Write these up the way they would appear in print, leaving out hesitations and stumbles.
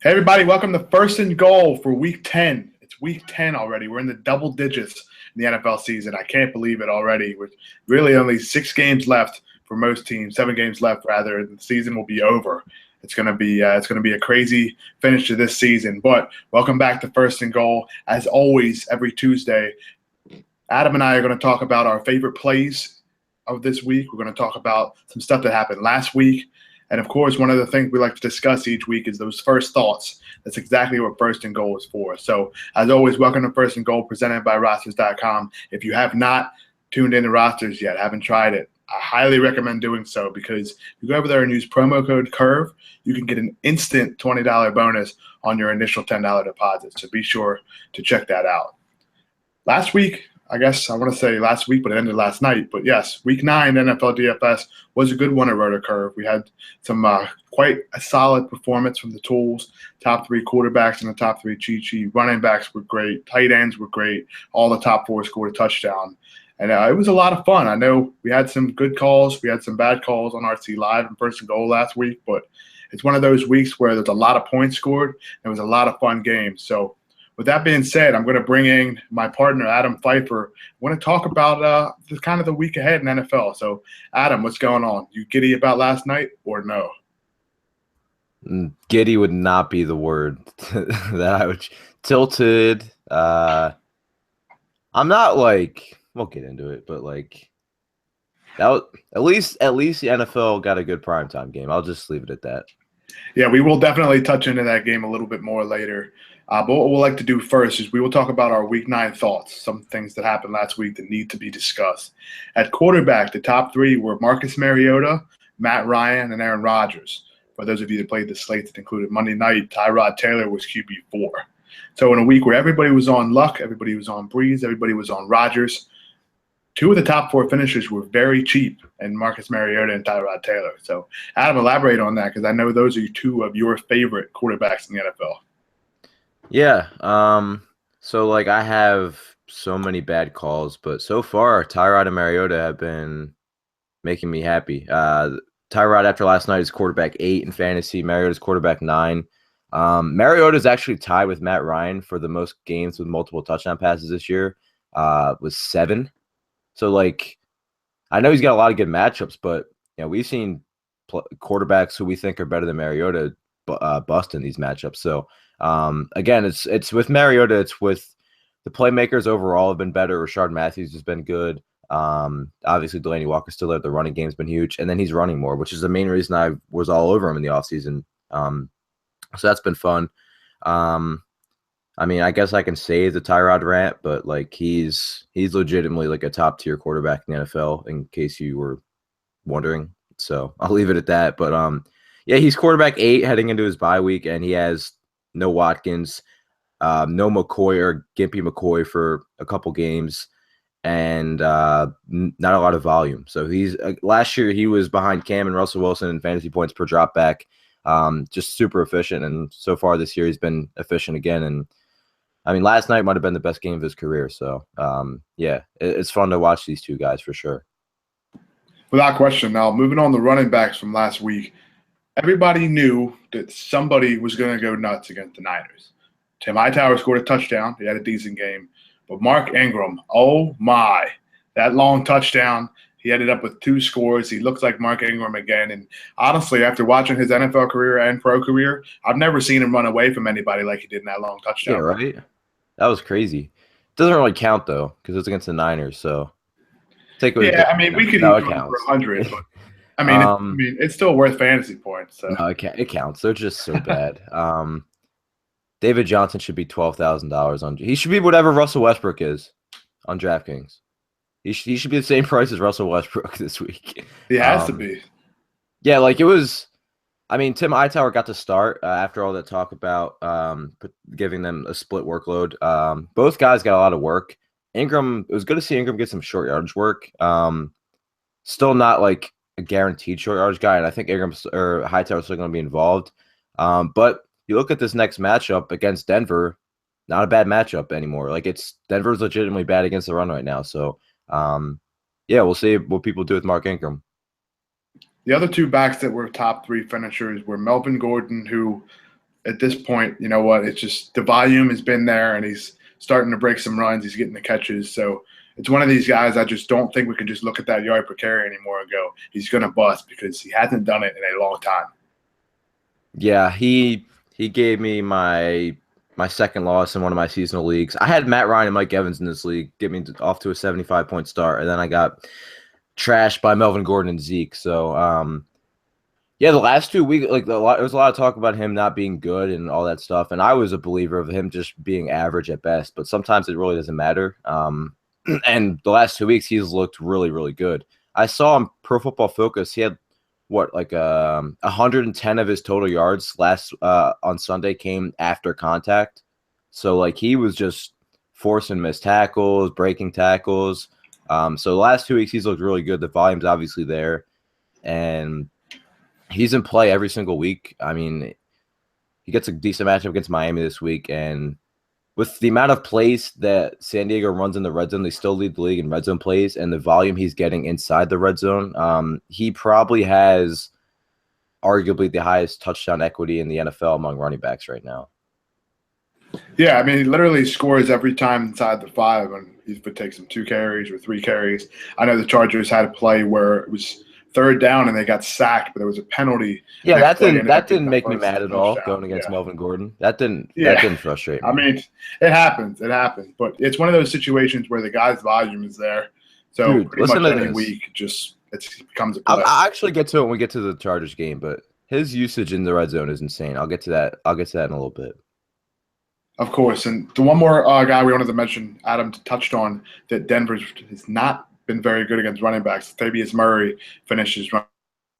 Hey everybody, welcome to First and Goal for Week 10. It's Week 10 already. We're in the double digits in the NFL season. I can't believe it already. With really only 6 games left for most teams, 7 games left rather, and the season will be over. It's gonna be a crazy finish to this season. But welcome back to First and Goal. As always, every Tuesday, Adam and I are going to talk about our favorite plays of this week. We're going to talk about some stuff that happened last week. And of course, one of the things we like to discuss each week is those first thoughts. That's exactly what First and Goal is for. So, as always, welcome to First and Goal, presented by Rosters.com. If you have not tuned into Rosters yet, haven't tried it, I highly recommend doing so because if you go over there and use promo code CURVE, you can get an instant $20 bonus on your initial $10 deposit. So be sure to check that out. Last week, I guess I want to say last week, but it ended last night. But yes, Week 9 NFL DFS was a good one at Roto Curve. We had some quite a solid performance from the tools. Top 3 quarterbacks and the top 3 cheat sheet. Running backs were great. Tight ends were great. All the top 4 scored a touchdown. And it was a lot of fun. I know we had some good calls. We had some bad calls on RC Live and First and Goal last week. But it's one of those weeks where there's a lot of points scored. And it was a lot of fun games. So with that being said, I'm going to bring in my partner, Adam Pfeiffer. I want to talk about the week ahead in NFL. So, Adam, what's going on? You giddy about last night or no? Giddy would not be the word that I would. Tilted. I'm not we'll get into it, but that was, at least the NFL got a good primetime game. I'll just leave it at that. Yeah, we will definitely touch into that game a little bit more later. But what we'll like to do first is we will talk about our Week 9 thoughts, some things that happened last week that need to be discussed. At quarterback, the top 3 were Marcus Mariota, Matt Ryan, and Aaron Rodgers. For those of you that played the slate that included Monday night, Tyrod Taylor was QB4. So in a week where everybody was on Luck, everybody was on Breeze, everybody was on Rodgers, 2 of the top 4 finishers were very cheap, and Marcus Mariota and Tyrod Taylor. So, Adam, elaborate on that because I know those are 2 of your favorite quarterbacks in the NFL. Yeah. So I have so many bad calls, but so far Tyrod and Mariota have been making me happy. Tyrod after last night is quarterback 8 in fantasy. Mariota's quarterback 9. Mariota is actually tied with Matt Ryan for the most games with multiple touchdown passes this year. Was 7. So I know he's got a lot of good matchups, but we've seen quarterbacks who we think are better than Mariota bust in these matchups. So again, it's with Mariota, it's with the playmakers overall have been better. Rashard Matthews has been good. Obviously Delaney Walker's still there. The running game's been huge, and then he's running more, which is the main reason I was all over him in the offseason. So that's been fun. I mean, I guess I can say the Tyrod rant, but he's legitimately a top tier quarterback in the NFL, in case you were wondering. So I'll leave it at that. But yeah, he's quarterback 8 heading into his bye week, and he has no Watkins, no McCoy or Gimpy McCoy for a couple games, and not a lot of volume. So he's last year he was behind Cam and Russell Wilson in fantasy points per drop back, just super efficient. And so far this year he's been efficient again. And I mean, last night might have been the best game of his career. So yeah, it's fun to watch these 2 guys for sure. Without question. Now, moving on to running backs from last week, everybody knew that somebody was going to go nuts against the Niners. Tim Hightower scored a touchdown. He had a decent game. But Mark Ingram, oh my, that long touchdown, he ended up with 2 scores. He looks like Mark Ingram again. And honestly, after watching his NFL career and pro career, I've never seen him run away from anybody like he did in that long touchdown. Yeah, right? That was crazy. Doesn't really count, though, because it's against the Niners. So take away. Yeah, I mean, we could even go for 100, but I mean, it's still worth fantasy points. So. No, it counts. They're just so bad. David Johnson should be $12,000 on. He should be whatever Russell Westbrook is on DraftKings. He should be the same price as Russell Westbrook this week. He has to be. Yeah, it was. I mean, Tim Hightower got to start after all that talk about giving them a split workload. Both guys got a lot of work. Ingram, it was good to see Ingram get some short yardage work. Still not a guaranteed short yardage guy, and I think Hightower's still going to be involved. But you look at this next matchup against Denver, not a bad matchup anymore. Denver's legitimately bad against the run right now. So yeah, we'll see what people do with Mark Ingram. The other 2 backs that were top 3 finishers were Melvin Gordon, who at this point, you know what? It's just the volume has been there, and he's starting to break some runs. He's getting the catches. So it's one of these guys I just don't think we can just look at that yard per carry anymore and go, he's going to bust, because he hasn't done it in a long time. Yeah, he gave me my second loss in one of my seasonal leagues. I had Matt Ryan and Mike Evans in this league, get me off to a 75-point start, and then I got trashed by Melvin Gordon and Zeke. So, yeah, the last 2 weeks, there was a lot of talk about him not being good and all that stuff, and I was a believer of him just being average at best. But sometimes it really doesn't matter. And the last 2 weeks, he's looked really, really good. I saw him Pro Football Focus. He had 110 of his total yards on Sunday came after contact. So like he was just forcing missed tackles, breaking tackles. So the last 2 weeks he's looked really good. The volume's obviously there, and he's in play every single week. I mean, he gets a decent matchup against Miami this week, and with the amount of plays that San Diego runs in the red zone, they still lead the league in red zone plays, and the volume he's getting inside the red zone, he probably has arguably the highest touchdown equity in the NFL among running backs right now. Yeah, I mean, he literally scores every time inside the 5, and he takes him 2 carries or 3 carries. I know the Chargers had a play where it was third down and they got sacked, but there was a penalty. Yeah, that didn't make me mad at all going against Melvin Gordon. That didn't frustrate me. I mean, it happens. But it's one of those situations where the guy's volume is there. So Dude, pretty much every week it becomes a play. I'll actually get to it when we get to the Chargers game, but his usage in the red zone is insane. I'll get to that in a little bit. Of course. And the one more guy we wanted to mention, Adam touched on, that Denver has not been very good against running backs. Latavius Murray finishes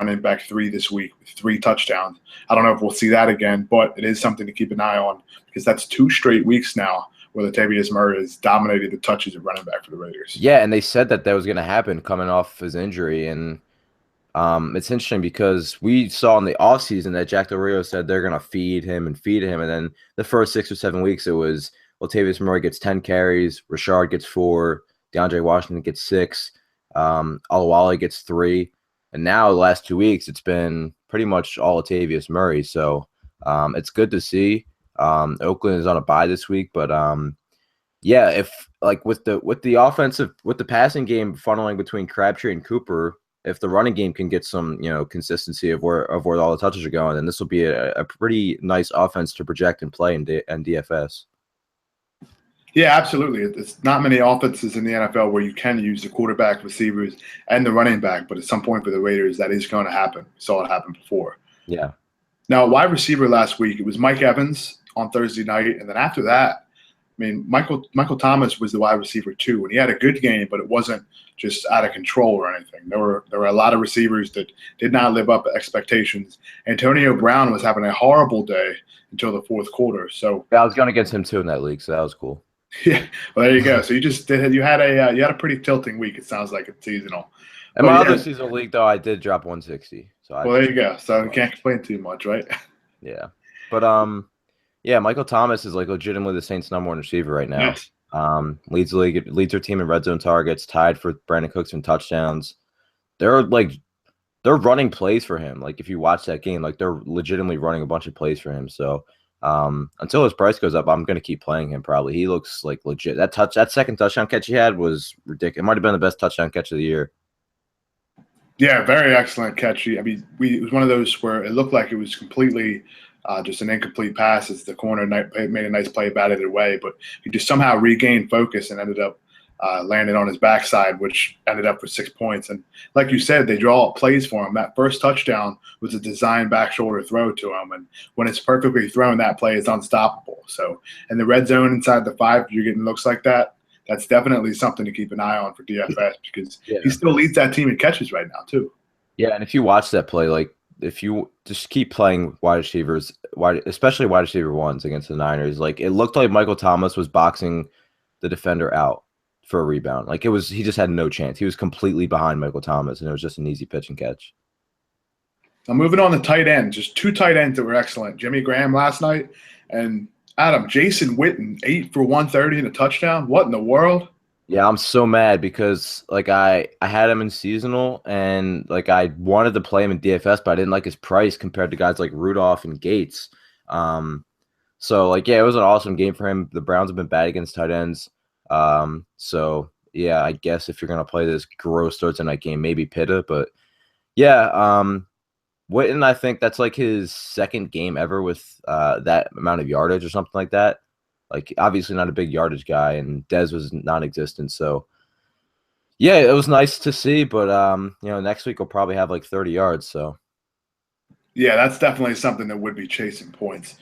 running back 3 this week with 3 touchdowns. I don't know if we'll see that again, but it is something to keep an eye on, because that's 2 straight weeks now where Latavius Murray has dominated the touches at running back for the Raiders. Yeah, and they said that was going to happen coming off his injury, and it's interesting because we saw in the offseason that Jack Del Rio said they're going to feed him, and then the first 6 or 7 weeks it was Latavius Murray gets 10 carries, Rashard gets 4, DeAndre Washington gets 6, Alawale gets 3, and now the last 2 weeks it's been pretty much all Latavius Murray. So it's good to see. Oakland is on a bye this week, but yeah, if like with the passing game funneling between Crabtree and Cooper, if the running game can get some consistency of where all the touches are going, then this will be a pretty nice offense to project and play in DFS. Yeah, absolutely. It's not many offenses in the NFL where you can use the quarterback, receivers, and the running back, but at some point for the Raiders, that is going to happen. We saw it happen before. Yeah. Now, wide receiver last week, it was Mike Evans on Thursday night, and then after that, I mean, Michael Thomas was the wide receiver too, and he had a good game, but it wasn't just out of control or anything. There were a lot of receivers that did not live up to expectations. Antonio Brown was having a horrible day until the fourth quarter. So yeah, I was going against him too in that league, so that was cool. Yeah, well, there you go. So you had a pretty tilting week. It sounds like it's seasonal. In my other seasonal league, though, I did drop 160. So there you go. So you can't complain too much, right? Yeah, but yeah, Michael Thomas is like legitimately the Saints' #1 receiver right now. Yes. Leads the league, leads their team in red zone targets, tied for Brandon Cooks in touchdowns. They're running plays for him. Like if you watch that game, like they're legitimately running a bunch of plays for him. So. Until his price goes up, I'm going to keep playing him probably. He looks like legit. That second touchdown catch he had was ridiculous. It might have been the best touchdown catch of the year. Yeah, very excellent catch. I mean, it was one of those where it looked like it was completely just an incomplete pass as the corner made a nice play, batted it away, but he just somehow regained focus and ended up landed on his backside, which ended up with 6 points. And like you said, they draw up plays for him. That first touchdown was a designed back shoulder throw to him. And when it's perfectly thrown, that play is unstoppable. So in the red zone inside the 5, you're getting looks like that. That's definitely something to keep an eye on for DFS because he still leads that team in catches right now too. Yeah, and if you watch that play, like if you just keep playing wide receivers, especially wide receiver ones against the Niners, like it looked like Michael Thomas was boxing the defender out for a rebound. Like he just had no chance. He was completely behind Michael Thomas, and it was just an easy pitch and catch. Now moving on to tight ends, just 2 tight ends that were excellent. Jimmy Graham last night, and Adam, Jason Witten, 8 for 130 and a touchdown. What in the world? Yeah, I'm so mad because like I had him in seasonal, and like I wanted to play him in DFS, but I didn't like his price compared to guys like Rudolph and Gates. So like, yeah, it was an awesome game for him. The Browns have been bad against tight ends. So yeah, I guess if you're gonna play this gross Thursday night game, maybe Pitta. But yeah, Witten, I think that's like his second game ever with that amount of yardage or something like that. Like, obviously not a big yardage guy, and Dez was non-existent. So yeah, it was nice to see. But next week we'll probably have like 30 yards. So Yeah, that's definitely something that would be chasing points.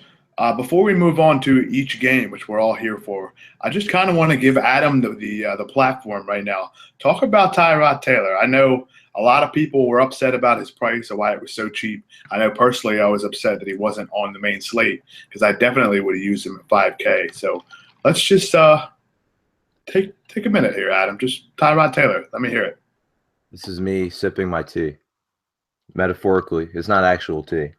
Before we move on to each game, which we're all here for, I just kind of want to give Adam the platform right now. Talk about Tyrod Taylor. I know a lot of people were upset about his price or why it was so cheap. I know personally I was upset that he wasn't on the main slate because I definitely would have used him at 5K. So let's just take a minute here, Adam. Just Tyrod Taylor. Let me hear it. this is me sipping my tea. Metaphorically, it's not actual tea.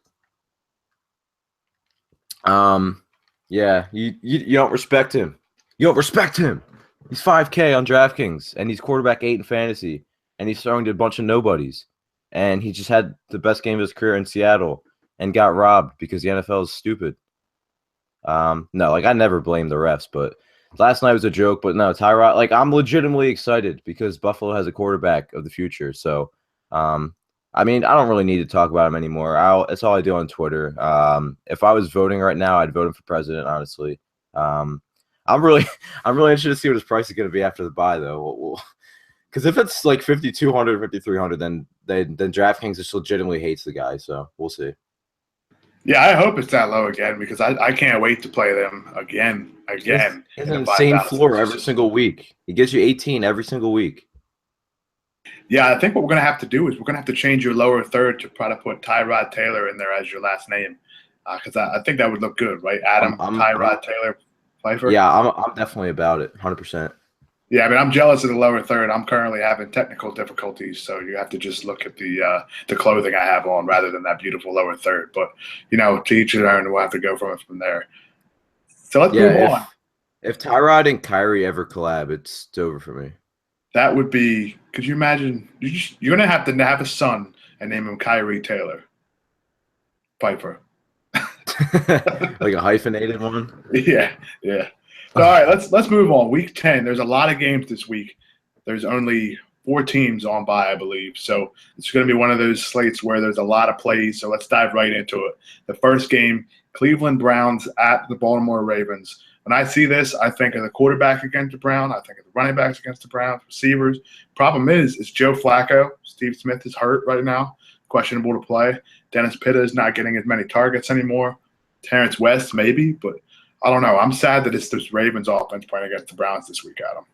Yeah, you don't respect him. You don't respect him. He's 5K on DraftKings, and he's quarterback 8 in fantasy, and he's throwing to a bunch of nobodies. And he just had the best game of his career in Seattle and got robbed because the NFL is stupid. No, like, I never blame the refs, but last night was a joke. But no, Tyrod, like, I'm legitimately excited because Buffalo has a quarterback of the future. So, I mean, I don't really need to talk about him anymore. That's all I do on Twitter. If I was voting right now, I'd vote him for president, honestly. I'm really interested to see what his price is going to be after the bye, though. Because if it's like 5,200, 5,300, then DraftKings just legitimately hates the guy. So we'll see. Yeah, I hope it's that low again because I can't wait to play them again. It's an insane floor every single week. He gives you 18 every single week. Yeah, I think what we're going to have to do is we're going to have to change your lower third to try to put Tyrod Taylor in there as your last name because I think that would look good, right? Adam, Tyrod Taylor, Pfeiffer? Yeah, I'm definitely about it, 100%. Yeah, I mean, I'm jealous of the lower third. I'm currently having technical difficulties, so you have to just look at the clothing I have on rather than that beautiful lower third. But, to each their own, we'll have to go from there. So let's move on. If Tyrod and Kyrie ever collab, it's over for me. That would be – could you imagine? You're going to have a son and name him Kyrie Taylor. Pfeiffer. Like a hyphenated one? Yeah. All right, let's move on. Week 10, there's a lot of games this week. There's only 4 teams on bye, I believe. So it's going to be one of those slates where there's a lot of plays. So let's dive right into it. The first game, Cleveland Browns at the Baltimore Ravens. When I see this, I think of the quarterback against the Browns. I think of the running backs against the Browns, receivers. Problem is, it's Joe Flacco. Steve Smith is hurt right now, questionable to play. Dennis Pitta is not getting as many targets anymore. Terrence West, maybe, but I don't know. I'm sad that it's this Ravens offense playing against the Browns this week, Adam.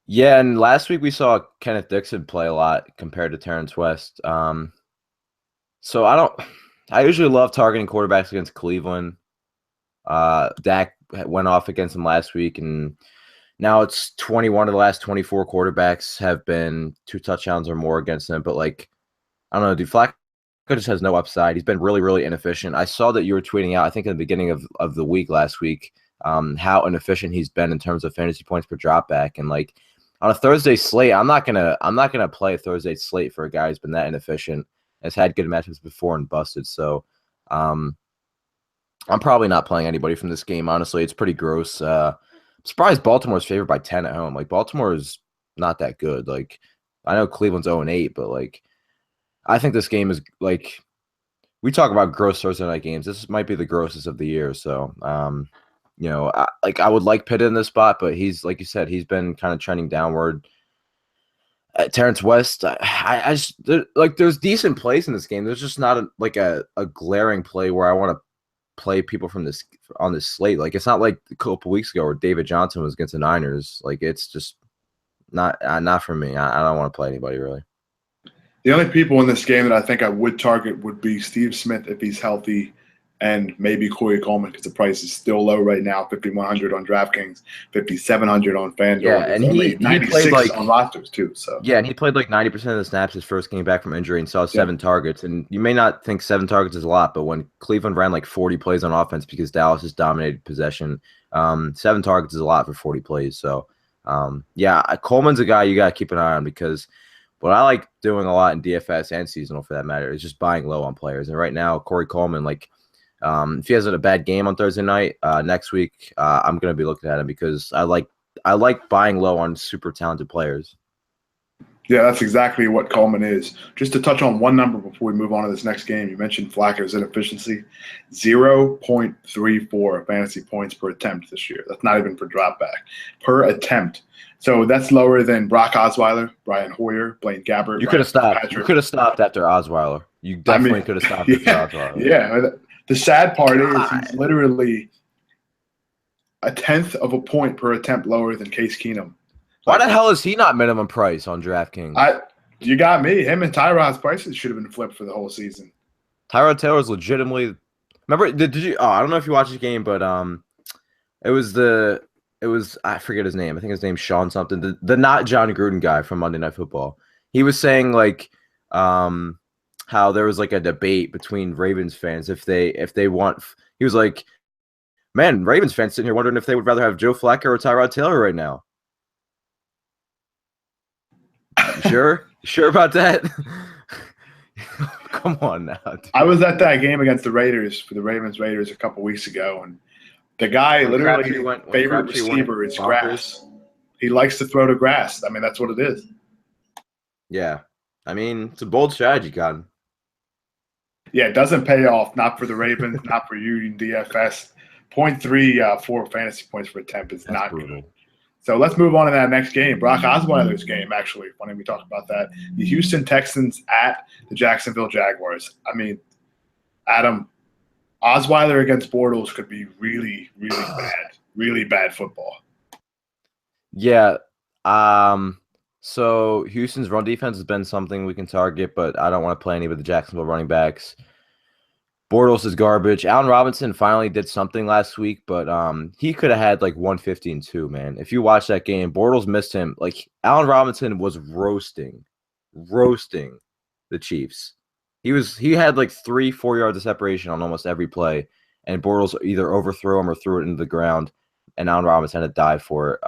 Yeah, and last week we saw Kenneth Dixon play a lot compared to Terrence West. So I usually love targeting quarterbacks against Cleveland. Dak went off against him last week, and now it's 21 of the last 24 quarterbacks have been 2 touchdowns or more against him. But, like, I don't know, dude, Flacco just has no upside. He's been really, really inefficient. I saw that you were tweeting out, I think in the beginning of the week last week, how inefficient he's been in terms of fantasy points per dropback. And, like, on a Thursday slate, I'm not gonna play a Thursday slate for a guy who's been that inefficient, has had good matchups before and busted. So I'm probably not playing anybody from this game, honestly. It's pretty gross. I'm surprised Baltimore's favored by 10 at home. Like, Baltimore is not that good. Like, I know Cleveland's 0-8, but, like, I think this game is, like, we talk about gross Thursday night games. This might be the grossest of the year. So, I would like Pitt in this spot, but he's, like you said, he's been kind of trending downward. Terrence West, there's decent plays in this game. There's just not a glaring play where I want to play people from this on this slate. Like, it's not like a couple weeks ago where David Johnson was against the Niners. Like, it's just not for me. I don't want to play anybody really. The only people in this game that I think I would target would be Steve Smith if he's healthy, and maybe Corey Coleman because the price is still low right now. 5,100 on DraftKings, 5,700 on FanDuel. Yeah, and he played like on rosters too. So yeah, and he played like 90% of the snaps his first game back from injury and saw 7 targets. And you may not think 7 targets is a lot, but when Cleveland ran like 40 plays on offense because Dallas has dominated possession, 7 targets is a lot for 40 plays. So Coleman's a guy you got to keep an eye on because what I like doing a lot in DFS and seasonal for that matter is just buying low on players. And right now, Corey Coleman, like, If he has a bad game on Thursday night, next week, I'm going to be looking at him because I like buying low on super talented players. Yeah, that's exactly what Coleman is. Just to touch on one number before we move on to this next game, you mentioned Flacco's inefficiency, 0.34 fantasy points per attempt this year. That's not even per dropback, per attempt. So that's lower than Brock Osweiler, Brian Hoyer, Blaine Gabbert. You could have stopped. You could have stopped after Osweiler. You definitely could have stopped after Osweiler. Yeah. The sad part is he's literally a tenth of a point per attempt lower than Case Keenum. Why the hell is he not minimum price on DraftKings? You got me. Him and Tyrod's prices should have been flipped for the whole season. Tyrod Taylor is legitimately. Remember? Did you? Oh, I don't know if you watched the game, but it was I forget his name. I think his name's Sean something. The not John Gruden guy from Monday Night Football. He was saying like how there was like a debate between Ravens fans if they want. He was like, man, Ravens fans sitting here wondering if they would rather have Joe Flacco or Tyrod Taylor right now. Sure about that? Come on now. Dude. I was at that game against the Raiders for the Ravens a couple weeks ago, and the guy literally favorite receiver is grass. He likes to throw to grass. I mean, that's what it is. Yeah, I mean, it's a bold strategy, God. Yeah, it doesn't pay off. Not for the Ravens, not for you in DFS. 0.34 fantasy points per attempt is not brutal. Good. So let's move on to that next game. Brock Osweiler's game, actually. Funny we talk about that. The Houston Texans at the Jacksonville Jaguars. I mean, Adam, Osweiler against Bortles could be really, really bad football. Yeah. So Houston's run defense has been something we can target, but I don't want to play any of the Jacksonville running backs. Bortles is garbage. Allen Robinson finally did something last week, but he could have had like 150 and 2, man. If you watch that game, Bortles missed him. Like Allen Robinson was roasting the Chiefs. He had like 3-4 yards of separation on almost every play, and Bortles either overthrew him or threw it into the ground, and Allen Robinson had to dive for it.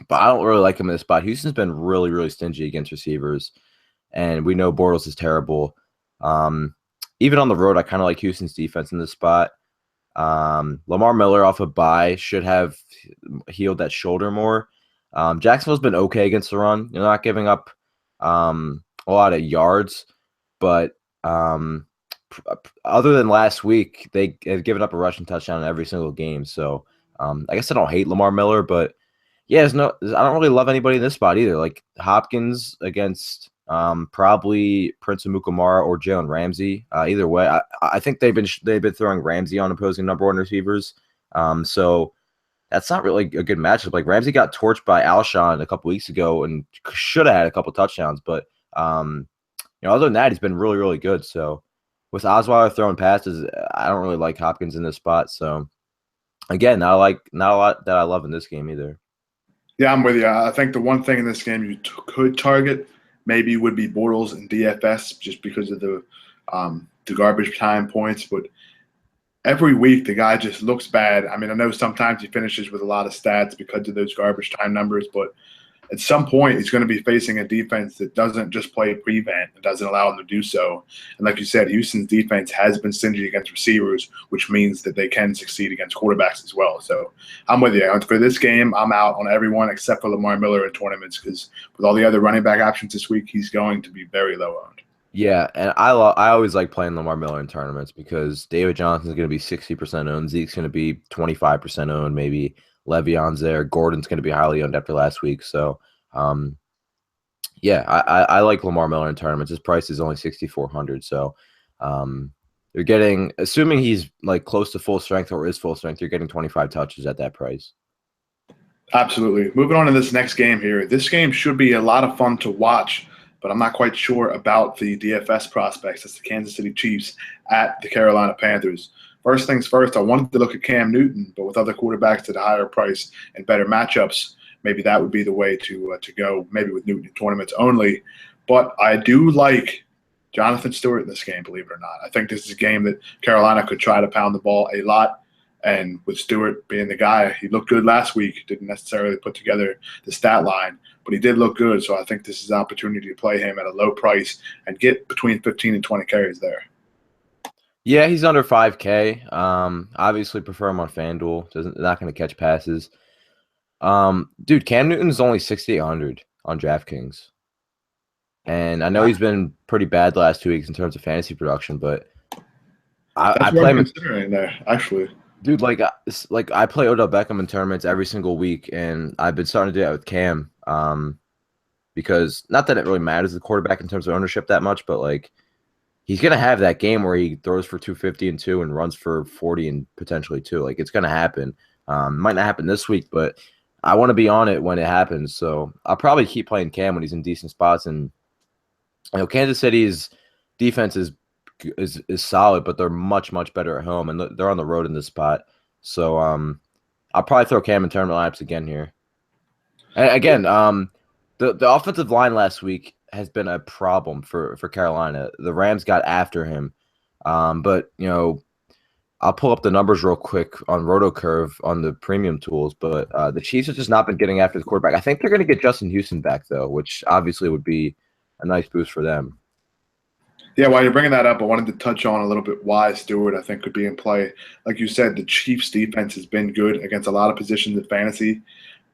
But I don't really like him in this spot. Houston's been really, really stingy against receivers, and we know Bortles is terrible. Even on the road, I kind of like Houston's defense in this spot. Lamar Miller off a bye should have healed that shoulder more. Jacksonville's been okay against the run. They're not giving up a lot of yards, but other than last week, they have given up a rushing touchdown in every single game. So I guess I don't hate Lamar Miller, but yeah, I don't really love anybody in this spot either. Like Hopkins against probably Prince Amukamara or Jalen Ramsey. Either way, I think they've been throwing Ramsey on opposing number one receivers. So that's not really a good matchup. Like Ramsey got torched by Alshon a couple weeks ago and should have had a couple touchdowns, but other than that, he's been really, really good. So with Osweiler throwing passes, I don't really like Hopkins in this spot. So again, not a lot that I love in this game either. Yeah, I'm with you. I think the one thing in this game you could target maybe would be Bortles and DFS just because of the garbage time points. But every week the guy just looks bad. I mean, I know sometimes he finishes with a lot of stats because of those garbage time numbers, but at some point he's going to be facing a defense that doesn't just play prevent and doesn't allow him to do so. And like you said, Houston's defense has been stingy against receivers, which means that they can succeed against quarterbacks as well. So I'm with you. For this game, I'm out on everyone except for Lamar Miller in tournaments because with all the other running back options this week, he's going to be very low owned. Yeah, and I always like playing Lamar Miller in tournaments because David Johnson's going to be 60% owned. Zeke's going to be 25% owned, maybe. Le'Veon's there. Gordon's going to be highly owned after last week. So, I like Lamar Miller in tournaments. His price is only 6,400. So, you're getting, assuming he's like close to full strength or is full strength, you're getting 25 touches at that price. Absolutely. Moving on to this next game here. This game should be a lot of fun to watch, but I'm not quite sure about the DFS prospects. It's the Kansas City Chiefs at the Carolina Panthers. First things first, I wanted to look at Cam Newton, but with other quarterbacks at a higher price and better matchups, maybe that would be the way to go, maybe with Newton in tournaments only. But I do like Jonathan Stewart in this game, believe it or not. I think this is a game that Carolina could try to pound the ball a lot. And with Stewart being the guy, he looked good last week. Didn't necessarily put together the stat line, but he did look good. So I think this is an opportunity to play him at a low price and get between 15 and 20 carries there. Yeah, he's under 5K. Obviously prefer him on FanDuel. Not going to catch passes. Dude, Cam Newton's only 6,800 on DraftKings. And I know he's been pretty bad the last 2 weeks in terms of fantasy production, but I That's play what I'm him. considering there, actually. Dude, like I play Odell Beckham in tournaments every single week, and I've been starting to do that with Cam. Because not that it really matters the quarterback in terms of ownership that much, but like he's gonna have that game where he throws for 250 and 2 and runs for 40 and potentially 2. Like it's gonna happen. Might not happen this week, but I want to be on it when it happens. So I'll probably keep playing Cam when he's in decent spots. And Kansas City's defense is solid, but they're much better at home, and they're on the road in this spot. So I'll probably throw Cam in tournament lineups again here. And again, the offensive line last week has been a problem for Carolina. The Rams got after him, but I'll pull up the numbers real quick on RotoCurve on the premium tools. But the Chiefs have just not been getting after the quarterback. I think they're going to get Justin Houston back though, which obviously would be a nice boost for them. Yeah, while you're bringing that up, I wanted to touch on a little bit why Stewart, I think, could be in play. Like you said, the Chiefs' defense has been good against a lot of positions in fantasy,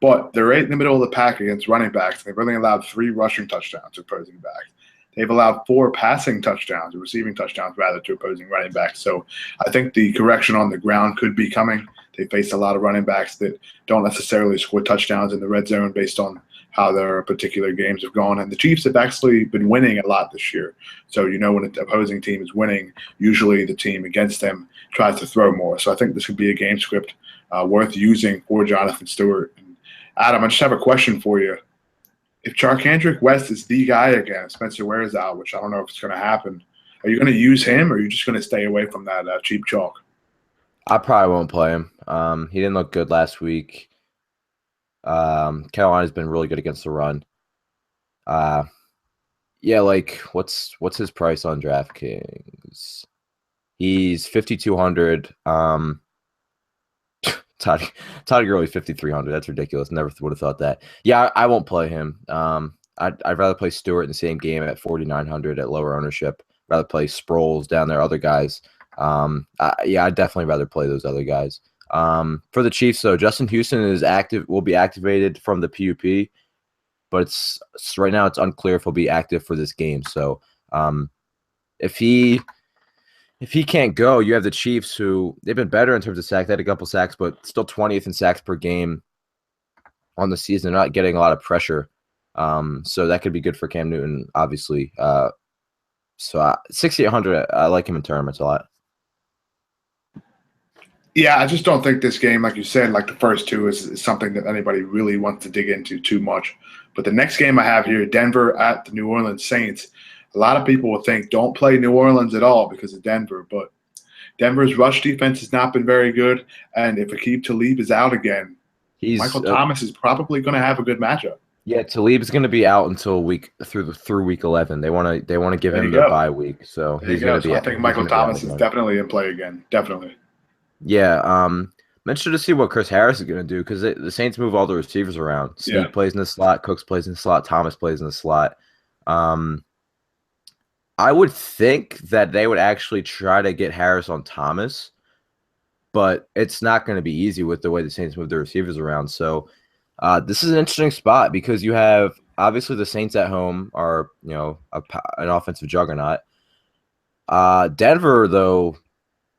but they're right in the middle of the pack against running backs. They've only allowed 3 rushing touchdowns to opposing backs. They've allowed 4 passing touchdowns, or receiving touchdowns, rather, to opposing running backs. So I think the correction on the ground could be coming. They face a lot of running backs that don't necessarily score touchdowns in the red zone based on how their particular games have gone. And the Chiefs have actually been winning a lot this year. So, when an opposing team is winning, usually the team against them tries to throw more. So I think this could be a game script worth using for Jonathan Stewart. And Adam, I just have a question for you. If Charkandrick West is the guy again, Spencer Ware is out, which I don't know if it's going to happen, are you going to use him, or are you just going to stay away from that cheap chalk? I probably won't play him. He didn't look good last week. Carolina's been really good against the run. Yeah, like what's his price on DraftKings? He's 5,200. Todd Gurley's 5,300. That's ridiculous. Never would have thought that. Yeah, I won't play him. I'd rather play Stewart in the same game at 4,900 at lower ownership. Rather play Sproles down there, other guys. I'd definitely rather play those other guys. For the Chiefs, though, Justin Houston will be activated from the PUP, but right now it's unclear if he'll be active for this game. So if he can't go, you have the Chiefs, who they've been better in terms of sacks. They had a couple sacks, but still 20th in sacks per game on the season. They're not getting a lot of pressure. So that could be good for Cam Newton, obviously. So 6,800, I like him in tournaments a lot. Yeah, I just don't think this game, like you said, like the first 2 is something that anybody really wants to dig into too much. But the next game I have here, Denver at the New Orleans Saints, a lot of people will think don't play New Orleans at all because of Denver. But Denver's rush defense has not been very good. And if Aqib Talib is out again, Michael Thomas is probably going to have a good matchup. Yeah, Talib is going to be out until through week 11. They want to give him the bye week, so he's going to be. I think Michael Thomas is definitely in play again. Definitely. Yeah, I'm interested to see what Chris Harris is going to do, because the Saints move all the receivers around. Sneak plays in the slot, Cooks plays in the slot, Thomas plays in the slot. I would think that they would actually try to get Harris on Thomas, but it's not going to be easy with the way the Saints move their receivers around. So this is an interesting spot, because you have obviously the Saints at home are an offensive juggernaut. Denver, though,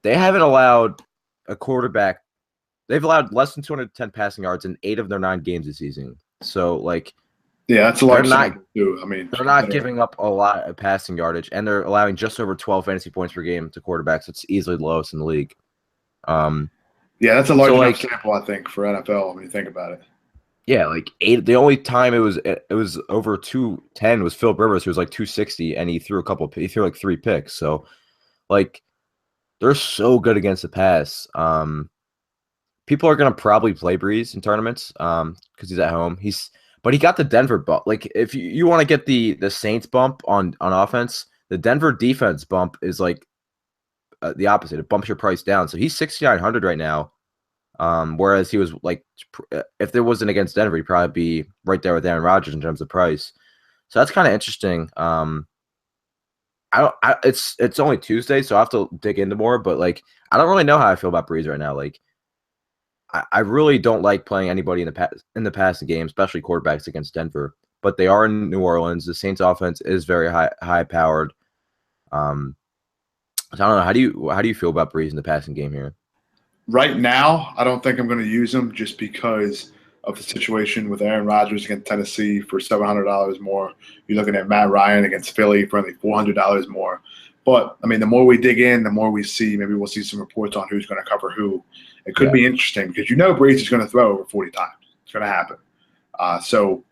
they haven't allowed a quarterback. They've allowed less than 210 passing yards in 8 of their 9 games this season. So that's a large sample too. I mean, they're not giving up a lot of passing yardage, and they're allowing just over 12 fantasy points per game to quarterbacks. It's easily the lowest in the league. That's a large enough sample, I think, for NFL when you think about it. Yeah, 8. The only time it was over 210 was Philip Rivers, who was 260, and he threw 3 picks. So they're so good against the pass. People are gonna probably play Breeze in tournaments because he's at home. But he got the Denver bump. If you want to get the Saints bump on offense, the Denver defense bump is the opposite. It bumps your price down. So he's 6,900 right now. Whereas he was if there wasn't against Denver, he'd probably be right there with Aaron Rodgers in terms of price. So that's kind of interesting. It's only Tuesday, so I have to dig into more. But like, I don't really know how I feel about Breeze right now. Like, I really don't like playing anybody in the passing game, especially quarterbacks against Denver. But they are in New Orleans. The Saints offense is very high powered. So I don't know. How do you feel about Breeze in the passing game here? Right now, I don't think I'm going to use him just because of the situation with Aaron Rodgers against Tennessee for $700 more. You're looking at Matt Ryan against Philly for only $400 more. But, I mean, the more we dig in, the more we see. Maybe we'll see some reports on who's going to cover who. It could be interesting because Breeze is going to throw over 40 times. It's going to happen. So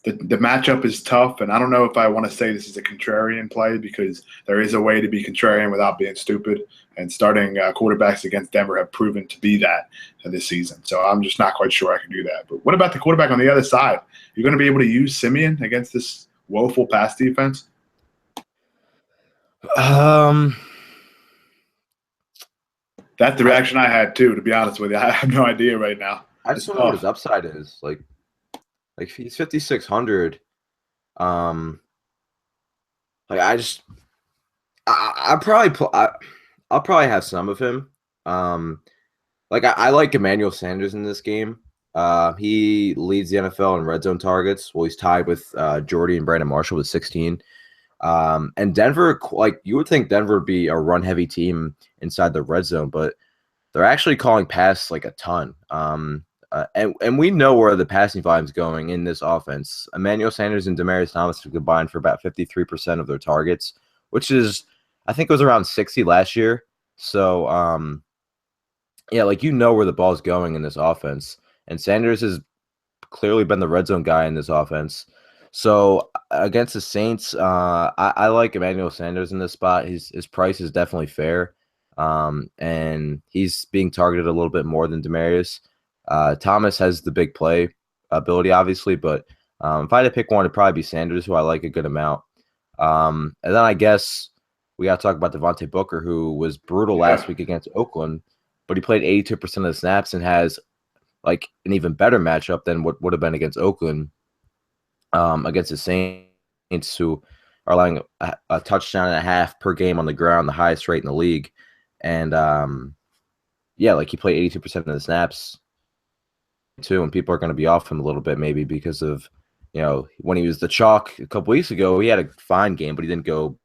the matchup is tough, and I don't know if I want to say this is a contrarian play because there is a way to be contrarian without being stupid, and starting quarterbacks against Denver have proven to be that this season. So I'm just not quite sure I can do that. But what about the quarterback on the other side? You're going to be able to use Simeon against this woeful pass defense? That's the reaction I had too, to be honest with you. I have no idea right now. I just don't know what his upside is. Like he's 5,600. Like I'll probably have some of him. Like I like Emmanuel Sanders in this game. He leads the NFL in red zone targets. Well, he's tied with Jordy and Brandon Marshall with 16. And Denver, like you would think Denver would be a run heavy team inside the red zone, but they're actually calling pass like a ton. And we know where the passing volume is going in this offense. Emmanuel Sanders and Demaryius Thomas have combined for about 53% of their targets, which is, I think it was around 60 last year. So, yeah, like where the ball's going in this offense. And Sanders has clearly been the red zone guy in this offense. So against the Saints, I like Emmanuel Sanders in this spot. His price is definitely fair. And he's being targeted a little bit more than Demaryius. Thomas has the big play ability, obviously, but if I had to pick one, it'd probably be Sanders, who I like a good amount. And then I guess we got to talk about Devontae Booker, who was brutal last week against Oakland, but he played 82% of the snaps and has like an even better matchup than what would have been against Oakland, against the Saints, who are allowing a touchdown and a half per game on the ground, the highest rate in the league. And yeah, like he played 82% of the snaps too, and people are going to be off him a little bit maybe because of, when he was the chalk a couple weeks ago, he had a fine game, but he didn't go.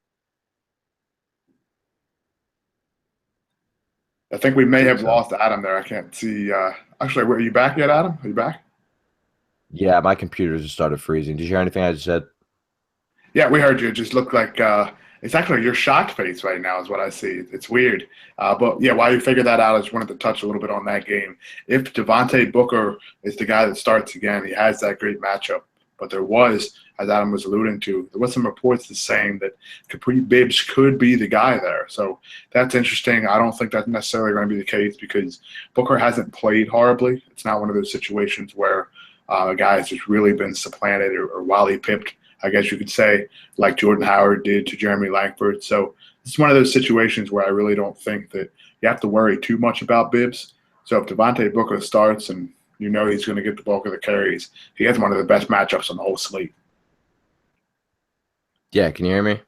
I think we may have lost Adam there. I can't see. Actually, are you back yet, Adam? Are you back? Yeah, my computer just started freezing. Did you hear anything I just said? Yeah, we heard you. It just looked like it's actually your shocked face right now is what I see. It's weird. But, yeah, while you figure that out, I just wanted to touch a little bit on that game. If Devontae Booker is the guy that starts again, he has that great matchup. But there was, as Adam was alluding to, there was some reports that's saying that Capri Bibbs could be the guy there. So that's interesting. I don't think that's necessarily going to be the case because Booker hasn't played horribly. It's not one of those situations where a guy has just really been supplanted or Wally pipped, I guess you could say, like Jordan Howard did to Jeremy Langford. So it's one of those situations where I really don't think that you have to worry too much about Bibbs. So if Devontae Booker starts and he's going to get the bulk of the carries, he has one of the best matchups on the whole slate. Yeah, can you hear me?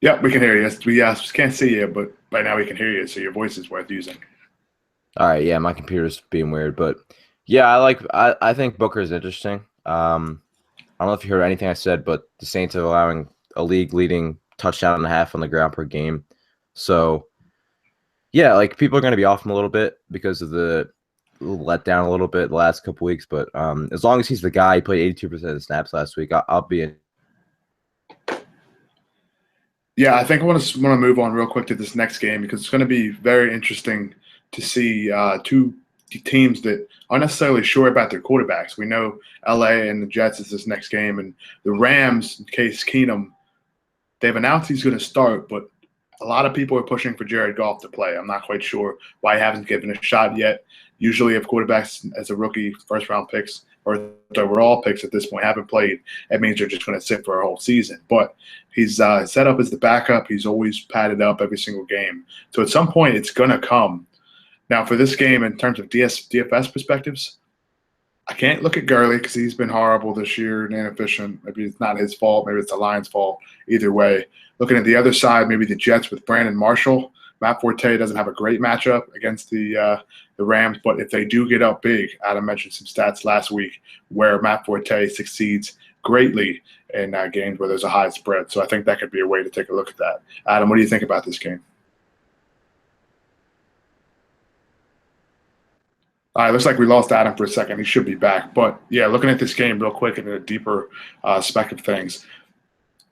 Yep, we can hear you. We can't see you, but by now we can hear you, so your voice is worth using. All right, yeah, my computer's being weird, but yeah, I think Booker is interesting. I don't know if you heard anything I said, but the Saints are allowing a league-leading touchdown and a half on the ground per game. So, yeah, like people are going to be off him a little bit because of the let down a little bit the last couple weeks. But as long as he's the guy, he played 82% of the snaps last week, I'll be in. Yeah, I think I want to move on real quick to this next game because it's going to be very interesting to see two teams that aren't necessarily sure about their quarterbacks. We know LA and the Jets is this next game, and the Rams, Case Keenum, they've announced he's going to start, but a lot of people are pushing for Jared Goff to play. I'm not quite sure why he hasn't given a shot yet. Usually if quarterbacks as a rookie, first-round picks, or overall picks at this point haven't played, it means they're just going to sit for a whole season. But he's set up as the backup. He's always padded up every single game. So at some point it's going to come. Now, for this game, in terms of DFS perspectives, I can't look at Gurley because he's been horrible this year and inefficient. Maybe it's not his fault. Maybe it's the Lions' fault. Either way, looking at the other side, maybe the Jets with Brandon Marshall. Matt Forte doesn't have a great matchup against the Rams, but if they do get up big, Adam mentioned some stats last week where Matt Forte succeeds greatly in games where there's a high spread. So I think that could be a way to take a look at that. Adam, what do you think about this game? All right, looks like we lost Adam for a second. He should be back. But, yeah, looking at this game real quick in a deeper spec of things,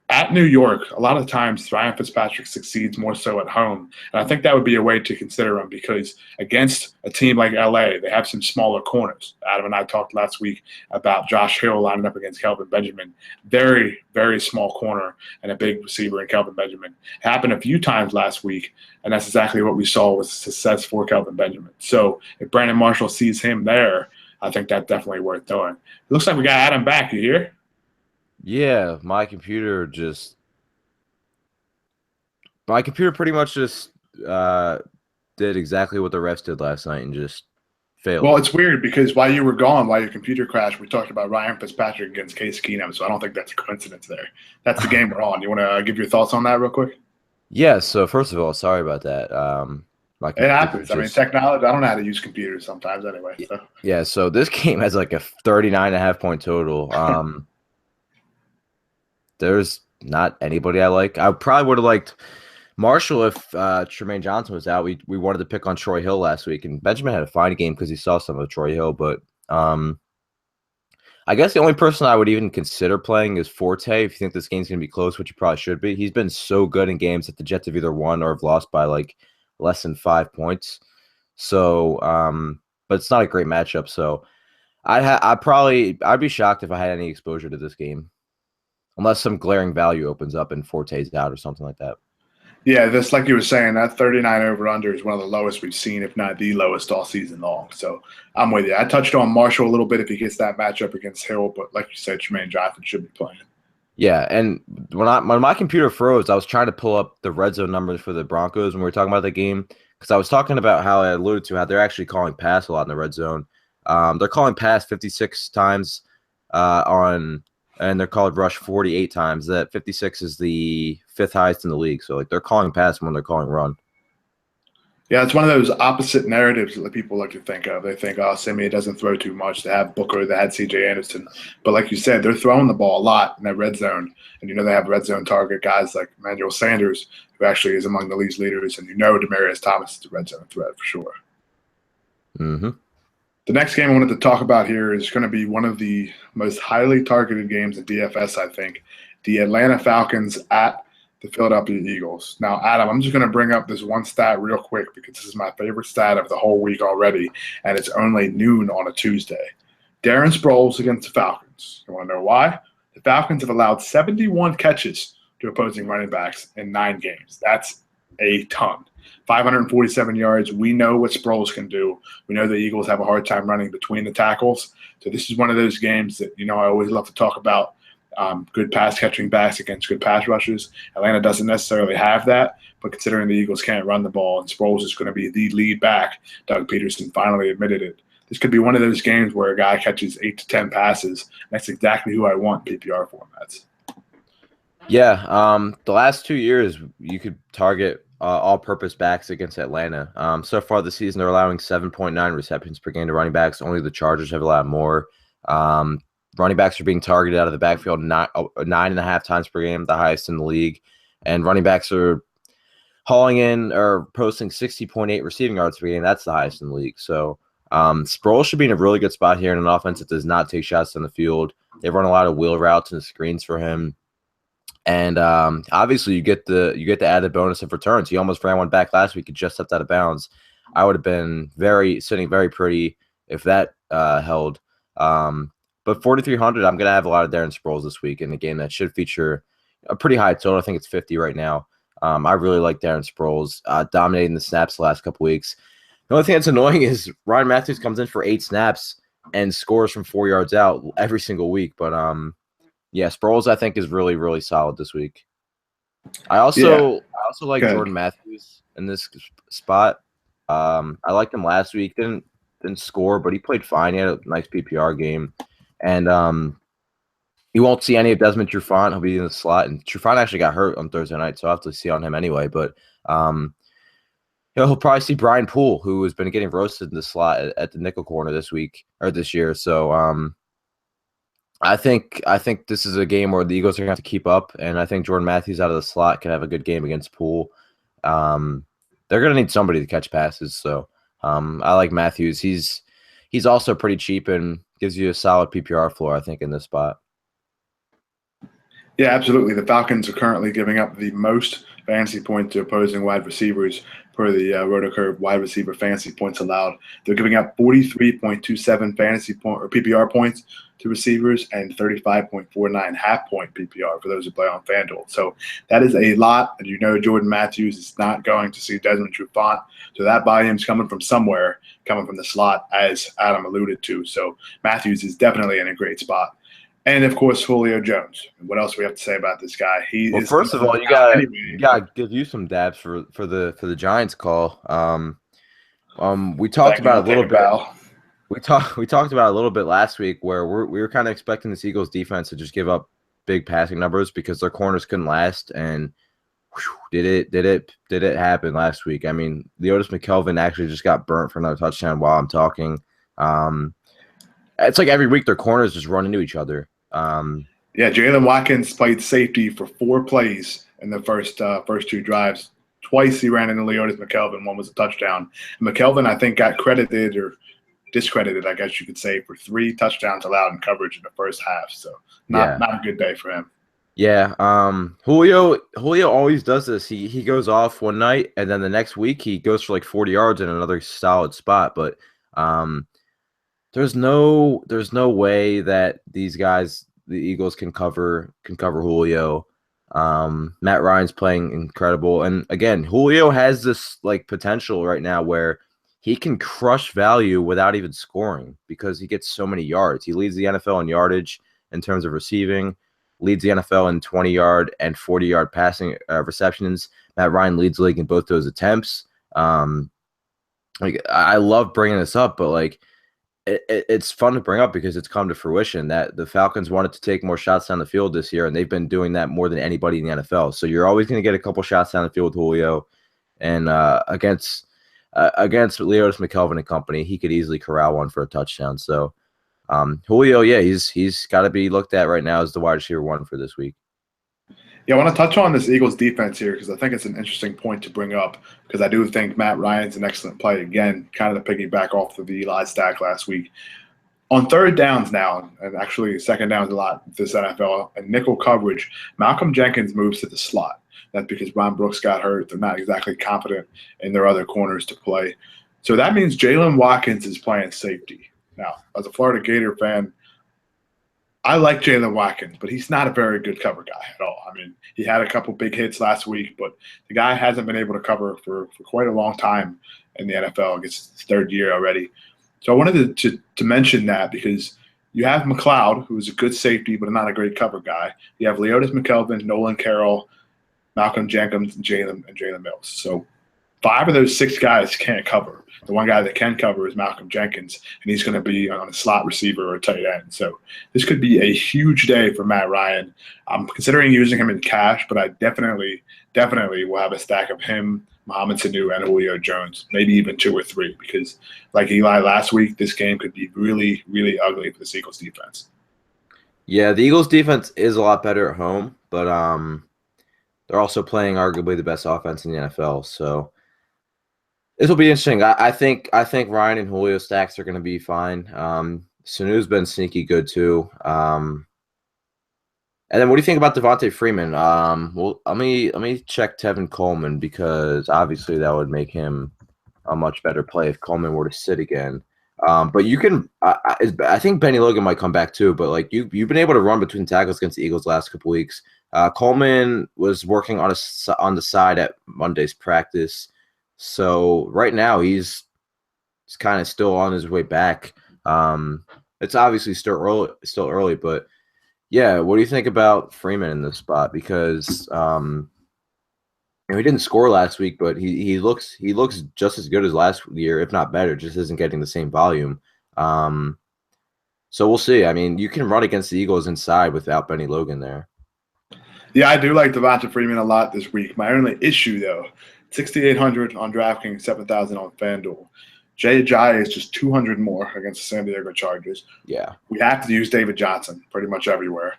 at New York, a lot of times Ryan Fitzpatrick succeeds more so at home. And I think that would be a way to consider him because against a team like LA, they have some smaller corners. Adam and I talked last week about Josh Hill lining up against Kelvin Benjamin. Very, very small corner and a big receiver in Kelvin Benjamin. Happened a few times last week, and that's exactly what we saw with success for Kelvin Benjamin. So if Brandon Marshall sees him there, I think that's definitely worth doing. It looks like we got Adam back. You here? Yeah, my computer pretty much just did exactly what the refs did last night and just failed. Well, it's weird because while you were gone, while your computer crashed, we talked about Ryan Fitzpatrick against Case Keenum, so I don't think that's a coincidence there. That's the game we're on. You want to give your thoughts on that real quick? Yeah, so first of all, sorry about that. It happens. I mean, technology, I don't know how to use computers sometimes anyway. So. Yeah, so this game has like a 39.5-point total. There's not anybody I like. I probably would have liked Marshall if Tremaine Johnson was out. We wanted to pick on Troy Hill last week, and Benjamin had a fine game because he saw some of Troy Hill. But I guess the only person I would even consider playing is Forte if you think this game's going to be close, which it probably should be. He's been so good in games that the Jets have either won or have lost by like less than 5 points. So, but it's not a great matchup. So I'd be shocked if I had any exposure to this game. Unless some glaring value opens up and Forte's out or something like that. Yeah, this, like you were saying, that 39 over-under is one of the lowest we've seen, if not the lowest all season long. So I'm with you. I touched on Marshall a little bit if he gets that matchup against Hill, but like you said, Tremaine Johnson should be playing. Yeah, and when my computer froze, I was trying to pull up the red zone numbers for the Broncos when we were talking about the game because I was talking about how I alluded to how they're actually calling pass a lot in the red zone. They're calling pass 56 times and they're called rush 48 times. That 56 is the 5th highest in the league. So like they're calling pass when they're calling run. Yeah, it's one of those opposite narratives that people like to think of. They think, Simeon doesn't throw too much. They have Booker, they had C.J. Anderson. But like you said, they're throwing the ball a lot in that red zone. And they have red zone target guys like Emmanuel Sanders, who actually is among the league's leaders. And Demaryius Thomas is a red zone threat for sure. Mm-hmm. The next game I wanted to talk about here is going to be one of the most highly targeted games in DFS, I think. The Atlanta Falcons at the Philadelphia Eagles. Now, Adam, I'm just going to bring up this one stat real quick because this is my favorite stat of the whole week already, and it's only noon on a Tuesday. Darren Sproles against the Falcons. You want to know why? The Falcons have allowed 71 catches to opposing running backs in 9 games. That's a ton. 547 yards. We know what Sproles can do. We know the Eagles have a hard time running between the tackles. So this is one of those games that, I always love to talk about good pass catching backs against good pass rushers. Atlanta doesn't necessarily have that, but considering the Eagles can't run the ball and Sproles is going to be the lead back, Doug Peterson finally admitted it. This could be one of those games where a guy catches 8 to 10 passes. That's exactly who I want in PPR formats. Yeah, the last 2 years you could target all-purpose backs against Atlanta. So far this season, they're allowing 7.9 receptions per game to running backs. Only the Chargers have allowed more. Running backs are being targeted out of the backfield 9.5 times per game, the highest in the league. And running backs are hauling in or posting 60.8 receiving yards per game. That's the highest in the league. So Sproles should be in a really good spot here in an offense that does not take shots on the field. They run a lot of wheel routes and screens for him. And obviously, you get the added bonus of returns. He almost ran one back last week. He just stepped out of bounds. I would have been sitting very pretty if that held. But 4,300, I'm going to have a lot of Darren Sproles this week in a game that should feature a pretty high total. I think it's 50 right now. I really like Darren Sproles dominating the snaps the last couple weeks. The only thing that's annoying is Ryan Matthews comes in for 8 snaps and scores from 4 yards out every single week. But yeah, Sproles I think is really, really solid this week. I also like Jordan Matthews in this spot. I liked him last week. Didn't didn't score, but he played fine. He had a nice PPR game, and you won't see any of Desmond Trufant. He'll be in the slot, and Trufant actually got hurt on Thursday night, so I'll have to see on him anyway. But he'll probably see Brian Poole, who has been getting roasted in the slot at the nickel corner this year. So I think this is a game where the Eagles are going to have to keep up, and I think Jordan Matthews out of the slot can have a good game against Poole. They're going to need somebody to catch passes, so I like Matthews. He's also pretty cheap and gives you a solid PPR floor, I think, in this spot. Yeah, absolutely. The Falcons are currently giving up the most fantasy points to opposing wide receivers per the RotoCurve wide receiver fantasy points allowed. They're giving up 43.27 fantasy point or PPR points to receivers and 35.49 half point PPR for those who play on FanDuel. So that is a lot. And you know Jordan Matthews is not going to see Desmond Trufant. So that volume's coming from somewhere, coming from the slot, as Adam alluded to. So Matthews is definitely in a great spot. And of course, Julio Jones. What else do we have to say about this guy? First of all, you gotta give you some dabs for the Giants call. We talked about it a little bit. We talked about it a little bit last week, where we were kind of expecting this Eagles defense to just give up big passing numbers because their corners couldn't last, and did it happen last week? I mean, Leotis McKelvin actually just got burnt for another touchdown while I'm talking. It's like every week their corners just run into each other. Yeah, Jalen Watkins played safety for 4 plays in the first 2 drives. Twice he ran into Leotis McKelvin. One was a touchdown. And McKelvin, I think, got credited or discredited, I guess you could say, for 3 touchdowns allowed in coverage in the first half. So not a good day for him. Yeah, Julio always does this. He goes off one night, and then the next week he goes for like 40 yards in another solid spot. But there's no way that these guys, the Eagles, can cover Julio. Matt Ryan's playing incredible, and again, Julio has this like potential right now where he can crush value without even scoring because he gets so many yards. He leads the NFL in yardage in terms of receiving, leads the NFL in 20-yard and 40-yard passing receptions. Matt Ryan leads the league in both those attempts. Like I love bringing this up, but like it's fun to bring up because it's come to fruition that the Falcons wanted to take more shots down the field this year, and they've been doing that more than anybody in the NFL. So you're always going to get a couple shots down the field with Julio, and against Leotis McKelvin and company, he could easily corral one for a touchdown. So Julio, yeah, he's got to be looked at right now as the wide receiver 1 for this week. Yeah, I want to touch on this Eagles defense here because I think it's an interesting point to bring up because I do think Matt Ryan's an excellent play. Again, kind of to piggyback off of the Eli stack last week. On 3rd downs now, and actually 2nd downs a lot this NFL, and nickel coverage, Malcolm Jenkins moves to the slot. That's because Ron Brooks got hurt. They're not exactly confident in their other corners to play. So that means Jalen Watkins is playing safety. Now, as a Florida Gator fan, I like Jalen Watkins, but he's not a very good cover guy at all. I mean, he had a couple big hits last week, but the guy hasn't been able to cover for quite a long time in the NFL. I guess it's his 3rd year already. So I wanted to mention that because you have McLeod, who's a good safety but not a great cover guy. You have Leotis McKelvin, Nolan Carroll, Malcolm Jenkins, and Jalen Mills. So 5 of those 6 guys can't cover. The one guy that can cover is Malcolm Jenkins, and he's going to be on a slot receiver or a tight end. So this could be a huge day for Matt Ryan. I'm considering using him in cash, but I definitely will have a stack of him, Mohamed Sanu, and Julio Jones, maybe even 2 or 3, because like Eli last week, this game could be really, really ugly for the Eagles defense. Yeah, the Eagles defense is a lot better at home, but they're also playing arguably the best offense in the NFL. So this will be interesting. I think Ryan and Julio stacks are going to be fine. Sanu's been sneaky good too. And then what do you think about Devontae Freeman? Well, let me check Tevin Coleman because obviously that would make him a much better play if Coleman were to sit again. But you can. I think Benny Logan might come back too. But like you've been able to run between tackles against the Eagles last couple weeks. Coleman was working on the side at Monday's practice. So right now he's kind of still on his way back. It's obviously still early, but yeah. What do you think about Freeman in this spot? Because He didn't score last week, but he looks just as good as last year, if not better. Just isn't getting the same volume. So we'll see. I mean, you can run against the Eagles inside without Benny Logan there. Yeah, I do like Devonta Freeman a lot this week. My only issue, though, 6,800 on DraftKings, 7,000 on FanDuel. Jay Ajayi is just 200 more against the San Diego Chargers. Yeah. We have to use David Johnson pretty much everywhere.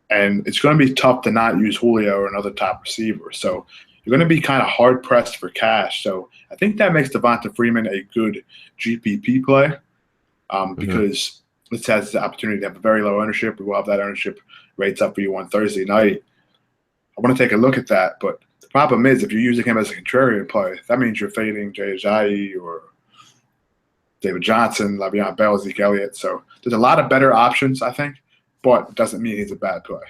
And it's going to be tough to not use Julio or another top receiver. So you're going to be kind of hard-pressed for cash. So I think that makes Devonta Freeman a good GPP play because this has the opportunity to have a very low ownership. We will have that ownership rates up for you on Thursday night. I want to take a look at that, but the problem is if you're using him as a contrarian play, that means you're fading Jay Ajayi or David Johnson, Le'Veon Bell, Zeke Elliott. So there's a lot of better options, I think, but it doesn't mean he's a bad play.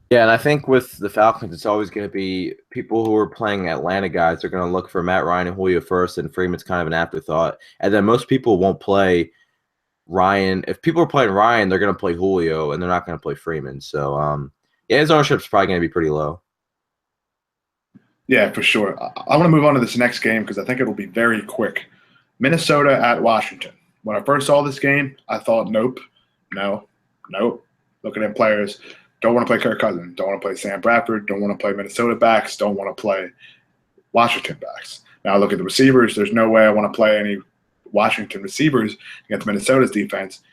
Yeah, and I think with the Falcons, it's always going to be people who are playing Atlanta guys. They're going to look for Matt Ryan and Julio first, and Freeman's kind of an afterthought. And then most people won't play Ryan. If people are playing Ryan, they're going to play Julio, and they're not going to play Freeman. So, yeah, his ownership's probably going to be pretty low. Yeah, for sure. I want to move on to this next game because I think it'll be very quick. Minnesota at Washington. When I first saw this game, I thought, nope. Looking at players, don't want to play Kirk Cousins, don't want to play Sam Bradford, don't want to play Minnesota backs, don't want to play Washington backs. Now I look at the receivers. There's no way I want to play any Washington receivers against Minnesota's defense.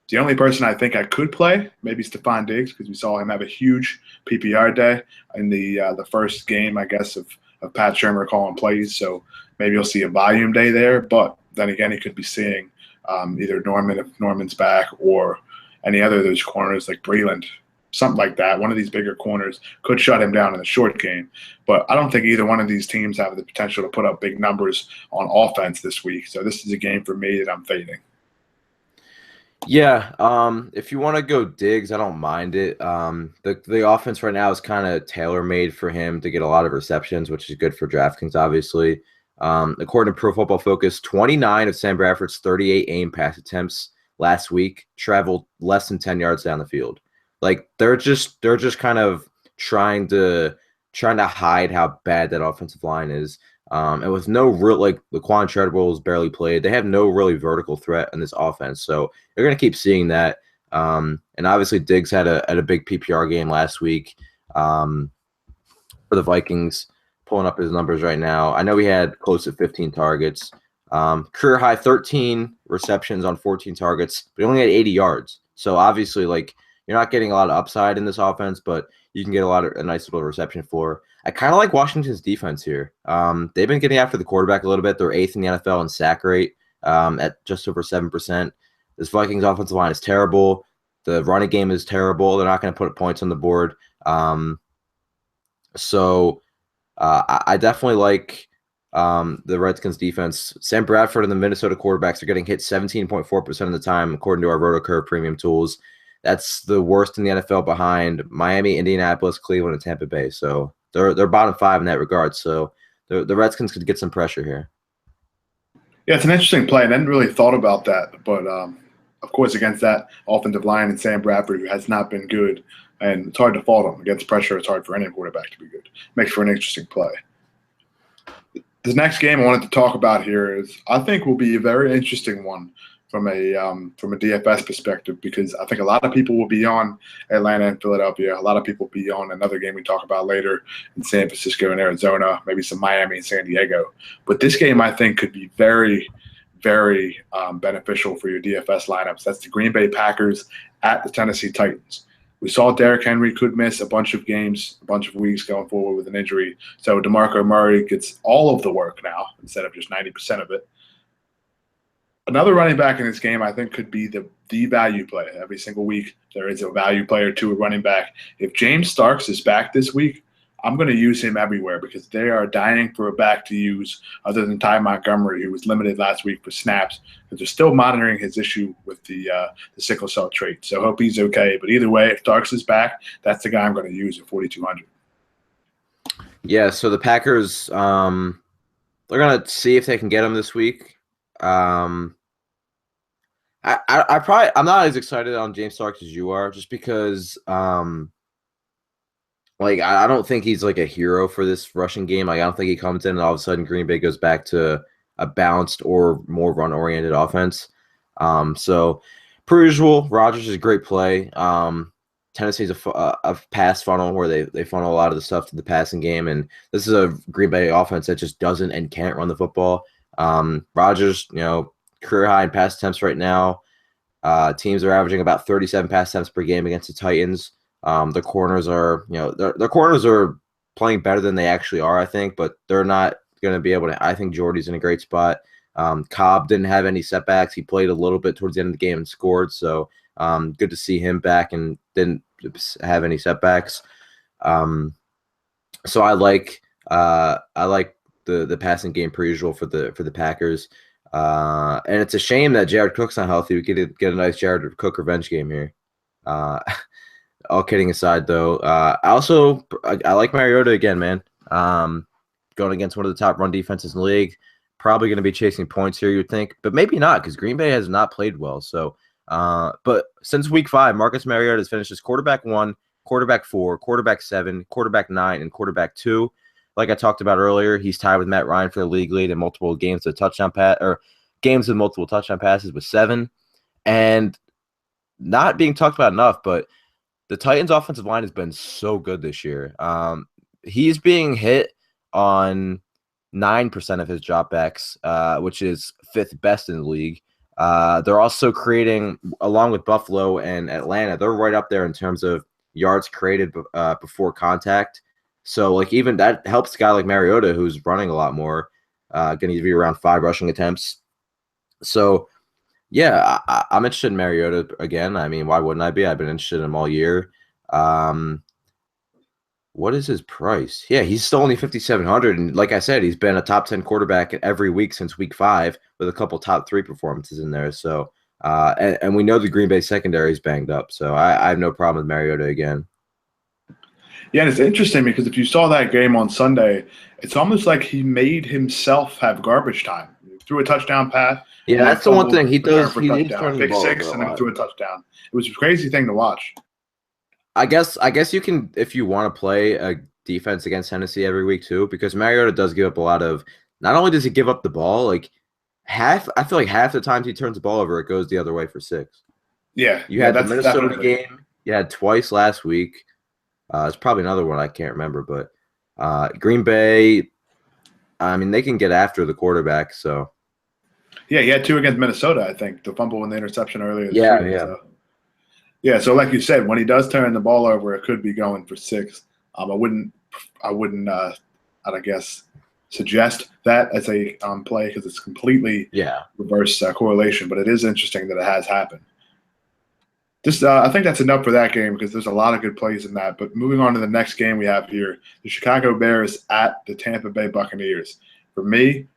The only person I think I could play, maybe Stephon Diggs, because we saw him have a huge PPR day in the first game, I guess, of Pat Shurmur calling plays. So maybe you'll see a volume day there. But then again, he could be seeing either Norman if Norman's back or any other of those corners like Breland, something like that. One of these bigger corners could shut him down in the short game. But I don't think either one of these teams have the potential to put up big numbers on offense this week. So this is a game for me that I'm fading. Yeah, if you want to go Diggs, I don't mind it. The offense right now is kind of tailor-made for him to get a lot of receptions, which is good for DraftKings, obviously. According to Pro Football Focus, 29 of Sam Bradford's 38 aim pass attempts last week traveled less than 10 yards down the field. Like they're just kind of trying to hide how bad that offensive line is. And with no real, like Laquan Treadwell's barely played, they have no really vertical threat in this offense. So they're going to keep seeing that. And obviously Diggs had a big PPR game last week for the Vikings, pulling up his numbers right now. I know he had close to 15 targets, career high 13 receptions on 14 targets, but he only had 80 yards. So obviously, like, you're not getting a lot of upside in this offense, but you can get a nice little reception floor. I kind of like Washington's defense here. They've been getting after the quarterback a little bit. They're 8th in the NFL in sack rate at just over 7%. This Vikings offensive line is terrible. The running game is terrible. They're not going to put points on the board. So I definitely like the Redskins defense. Sam Bradford and the Minnesota quarterbacks are getting hit 17.4% of the time, according to our RotoCurve premium tools. That's the worst in the NFL behind Miami, Indianapolis, Cleveland, and Tampa Bay. So they're bottom 5 in that regard. So the Redskins could get some pressure here. Yeah, it's an interesting play. I hadn't really thought about that. But, of course, against that offensive line and Sam Bradford, who has not been good, and it's hard to fault him. Against pressure, it's hard for any quarterback to be good. Makes for an interesting play. This next game I wanted to talk about here is I think will be a very interesting one from a DFS perspective because I think a lot of people will be on Atlanta and Philadelphia. A lot of people will be on another game we talk about later in San Francisco and Arizona, maybe some Miami and San Diego. But this game I think could be very, very beneficial for your DFS lineups. That's the Green Bay Packers at the Tennessee Titans. We saw Derrick Henry could miss a bunch of games, a bunch of weeks going forward with an injury. So DeMarco Murray gets all of the work now instead of just 90% of it. Another running back in this game, I think, could be the value play. Every single week, there is a value player to a running back. If James Starks is back this week, I'm going to use him everywhere because they are dying for a back to use other than Ty Montgomery, who was limited last week for snaps, because they're still monitoring his issue with the sickle cell trait. So I hope he's okay. But either way, if Starks is back, that's the guy I'm going to use at 4,200. Yeah, so the Packers, they're going to see if they can get him this week. I'm not as excited on James Starks as you are, just because Like, I don't think he's like a hero for this rushing game. Like, I don't think he comes in and all of a sudden Green Bay goes back to a balanced or more run-oriented offense. So, per usual, Rodgers is a great play. Tennessee's a pass funnel where they funnel a lot of the stuff to the passing game, and this is a Green Bay offense that just doesn't and can't run the football. Rodgers, career high in pass attempts right now. Teams are averaging about 37 pass attempts per game against the Titans. The corners are, their corners are playing better than they actually are, I think, but they're not going to be able to. I think Jordy's in a great spot. Cobb didn't have any setbacks. He played a little bit towards the end of the game and scored. So good to see him back and didn't have any setbacks. So I like the passing game per usual for the Packers. And it's a shame that Jared Cook's not healthy. We could get a nice Jared Cook revenge game here. All kidding aside, though, I like Mariota again, man. Going against one of the top run defenses in the league, probably going to be chasing points here, you'd think, but maybe not because Green Bay has not played well. So, but since week 5, Marcus Mariota has finished as quarterback 1, quarterback 4, quarterback 7, quarterback 9, and quarterback 2. Like I talked about earlier, he's tied with Matt Ryan for the league lead in multiple games with games with multiple touchdown passes with 7. And not being talked about enough, but the Titans' offensive line has been so good this year. He's being hit on 9% of his dropbacks, which is 5th best in the league. They're also creating, along with Buffalo and Atlanta, they're right up there in terms of yards created before contact. So, like, even that helps a guy like Mariota, who's running a lot more, going to be around 5 rushing attempts. So, yeah, I'm interested in Mariota again. I mean, why wouldn't I be? I've been interested in him all year. What is his price? Yeah, he's still only 5,700, and like I said, he's been a top 10 quarterback every week since week 5 with a couple top 3 performances in there. So, and we know the Green Bay secondary is banged up, so I have no problem with Mariota again. Yeah, and it's interesting because if you saw that game on Sunday, it's almost like he made himself have garbage time. He threw a touchdown pass. Yeah, that's the one thing he does. He needs touchdown, pick 6, and then threw a touchdown. It was a crazy thing to watch. I guess you can, if you want to play a defense against Tennessee every week too, because Mariota does give up a lot of. Not only does he give up the ball, like I feel like half the times he turns the ball over, it goes the other way for 6. Yeah, you had the Minnesota game. You had twice last week. It's probably another one I can't remember, but Green Bay, I mean, they can get after the quarterback. So, yeah, he had 2 against Minnesota, I think, the fumble and the interception earlier. So like you said, when he does turn the ball over, it could be going for 6. I wouldn't, I guess, suggest that as a play because it's completely reverse correlation. But it is interesting that it has happened. I think that's enough for that game because there's a lot of good plays in that. But moving on to the next game we have here, the Chicago Bears at the Tampa Bay Buccaneers. For me,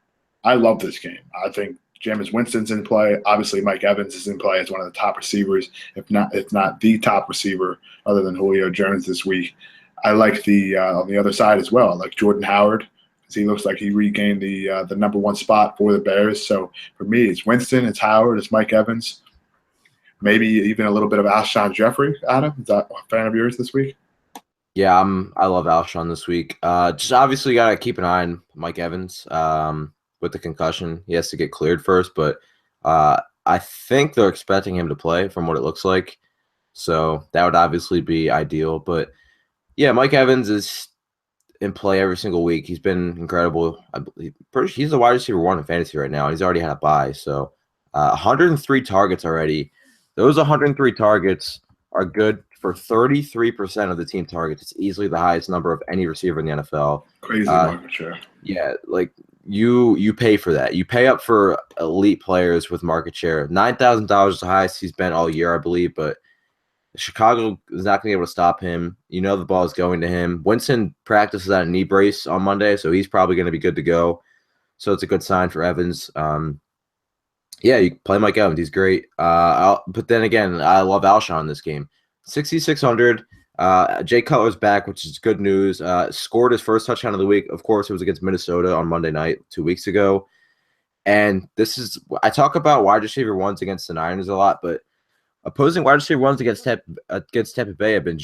I love this game. I think Jameis Winston's in play. Obviously, Mike Evans is in play as one of the top receivers, if not the top receiver other than Julio Jones this week. I like the on the other side as well. I like Jordan Howard because he looks like he regained the number 1 spot for the Bears. So for me, it's Winston, it's Howard, it's Mike Evans. Maybe even a little bit of Alshon Jeffrey, Adam. Is that a fan of yours this week? Yeah, I love Alshon this week. Just obviously got to keep an eye on Mike Evans with the concussion. He has to get cleared first, but I think they're expecting him to play from what it looks like. So that would obviously be ideal. But, yeah, Mike Evans is in play every single week. He's been incredible. He's the wide receiver 1 in fantasy right now, and he's already had a bye. So 103 targets already. Those 103 targets are good for 33% of the team targets. It's easily the highest number of any receiver in the NFL. Crazy market share. Yeah, like you pay for that. You pay up for elite players with market share. $9,000 is the highest he's been all year, I believe, but Chicago is not going to be able to stop him. You know the ball is going to him. Winston practices at a knee brace on Monday, so he's probably going to be good to go. So it's a good sign for Evans. Yeah, you play Mike Evans. He's great. But then again, I love Alshon in this game. 6,600. Jay Cutler's back, which is good news. Scored his first touchdown of the week. Of course, it was against Minnesota on Monday night 2 weeks ago. And I talk about wide receiver 1s against the Niners a lot, but opposing wide receiver 1s against Tampa Bay have been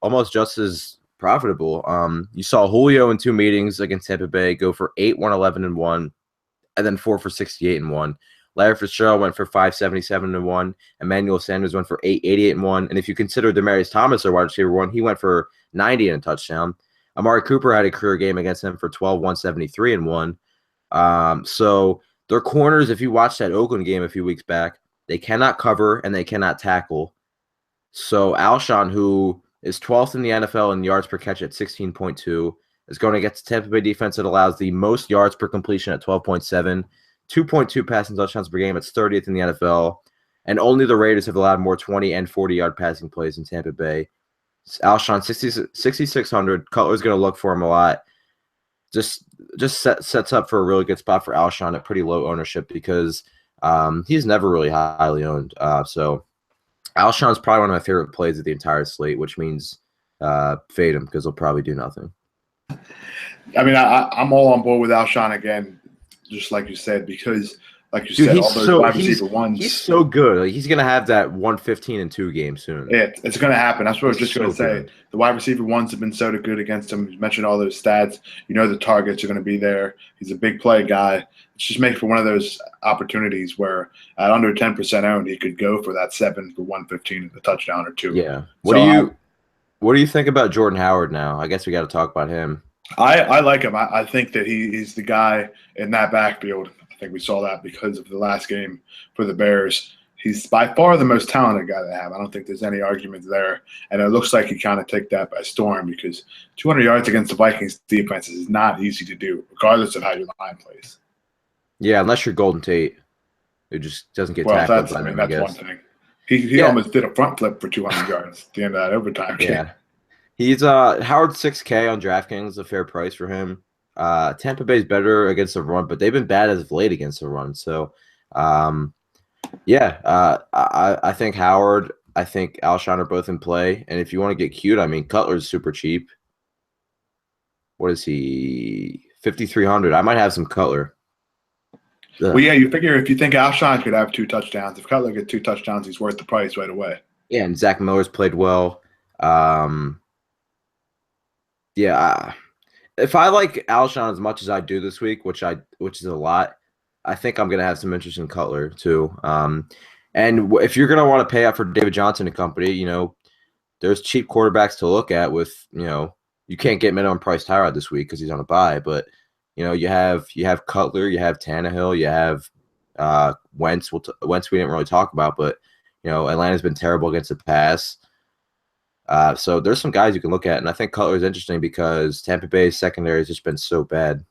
almost just as profitable. You saw Julio in 2 meetings against Tampa Bay go for 8, 111, and 1, and then 4 for 68 and 1. Larry Fitzgerald went for 577 and 1. Emmanuel Sanders went for 888 and 1. And if you consider Demaryius Thomas their wide receiver 1, he went for 90 and a touchdown. Amari Cooper had a career game against him for 12, 173 and 1. So their corners, if you watched that Oakland game a few weeks back, they cannot cover and they cannot tackle. So Alshon, who is 12th in the NFL in yards per catch at 16.2, is going against the Tampa Bay defense that allows the most yards per completion at 12.7, 2.2 passing touchdowns per game. It's 30th in the NFL. And only the Raiders have allowed more 20 and 40-yard passing plays in Tampa Bay. Alshon, 6,600. Cutler's going to look for him a lot. Just sets up for a really good spot for Alshon at pretty low ownership because he's never really highly owned. So Alshon's probably one of my favorite plays of the entire slate, which means fade him because he'll probably do nothing. I mean, I'm all on board with Alshon again, just like you said, because like you said, all those wide receiver ones. He's so good. Like, he's going to have that 115 and 2 game soon. Yeah, it's going to happen. That's what I was just going to say. Good. The wide receiver ones have been so good against him. You mentioned all those stats. You know the targets are going to be there. He's a big play guy. It's just make for one of those opportunities where at under 10% owned, he could go for that 7 for 115 and a touchdown or 2. Yeah. What do you think about Jordan Howard now? I guess we got to talk about him. I like him. I think that he's the guy in that backfield. I think we saw that because of the last game for the Bears. He's by far the most talented guy they have. I don't think there's any argument there. And it looks like he kind of take that by storm because 200 yards against the Vikings defense is not easy to do, regardless of how your line plays. Yeah, unless you're Golden Tate, who just doesn't get tackled. That's one thing. He almost did a front flip for 200 yards at the end of that overtime game. Yeah. He's Howard 6K on DraftKings, a fair price for him. Tampa Bay's better against the run, but they've been bad as of late against the run. So, I think Howard, I think Alshon are both in play. And if you want to get cute, I mean, Cutler's super cheap. What is he? 5,300. I might have some Cutler. Well, yeah, you figure if you think Alshon could have 2 touchdowns, if Cutler gets 2 touchdowns, he's worth the price right away. Yeah, and Zach Miller's played well. If I like Alshon as much as I do this week, which is a lot, I think I'm going to have some interest in Cutler too. And if you're going to want to pay up for David Johnson and company, there's cheap quarterbacks to look at with, you can't get minimum price Tyrod this week because he's on a bye, but you have Cutler, you have Tannehill, you have Wentz. Wentz we didn't really talk about, but Atlanta's been terrible against the pass. So there's some guys you can look at, and I think Cutler is interesting because Tampa Bay's secondary has just been so bad.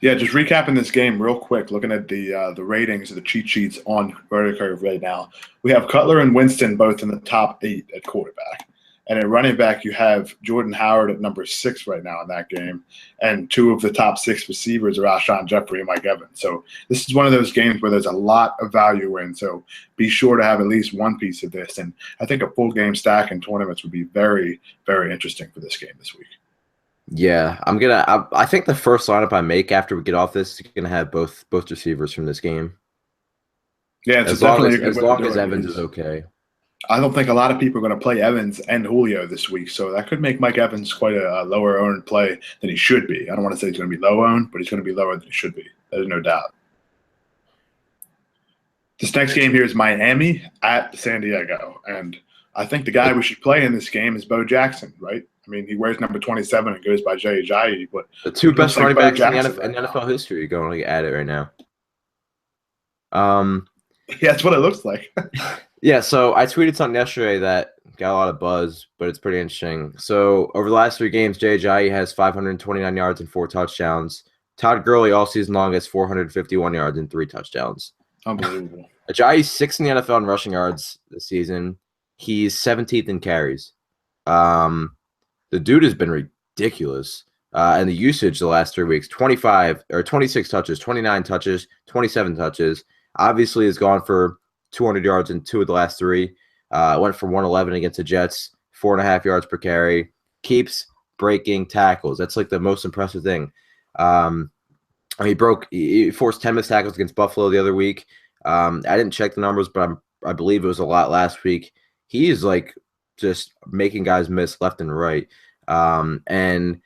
Yeah, just recapping this game real quick, looking at the ratings of the cheat sheets on Verticurve right now. We have Cutler and Winston both in the top 8 at quarterback. And at running back, you have Jordan Howard at number 6 right now in that game. And 2 of the top 6 receivers are Alshon Jeffrey and Mike Evans. So this is one of those games where there's a lot of value in. So be sure to have at least one piece of this. And I think a full game stack in tournaments would be very, very interesting for this game this week. Yeah, I think the first lineup I make after we get off this is going to have both receivers from this game. Yeah, it's as long as Evans is okay. I don't think a lot of people are going to play Evans and Julio this week, so that could make Mike Evans quite a lower owned play than he should be. I don't want to say he's going to be low owned, but he's going to be lower than he should be. There's no doubt. This next game here is Miami at San Diego, and I think the guy we should play in this game is Bo Jackson, right? I mean, he wears number 27 and goes by Jay, but the 2 best running backs in NFL history are going at it right now. Yeah, that's what it looks like. Yeah, so I tweeted something yesterday that got a lot of buzz, but it's pretty interesting. So over the last 3 games, Jay has 529 yards and 4 touchdowns. Todd Gurley all season long has 451 yards and 3 touchdowns. Unbelievable. Ajayi's 6th in the NFL in rushing yards this season. He's 17th in carries. The dude has been ridiculous. And the usage the last 3 weeks, 26 touches, 29 touches, 27 touches. Obviously has gone for 200 yards in 2 of the last 3. Went for 111 against the Jets, 4.5 yards per carry. Keeps breaking tackles. That's like the most impressive thing. He forced 10 missed tackles against Buffalo the other week. I didn't check the numbers, but I believe it was a lot last week. He is like just making guys miss left and right. And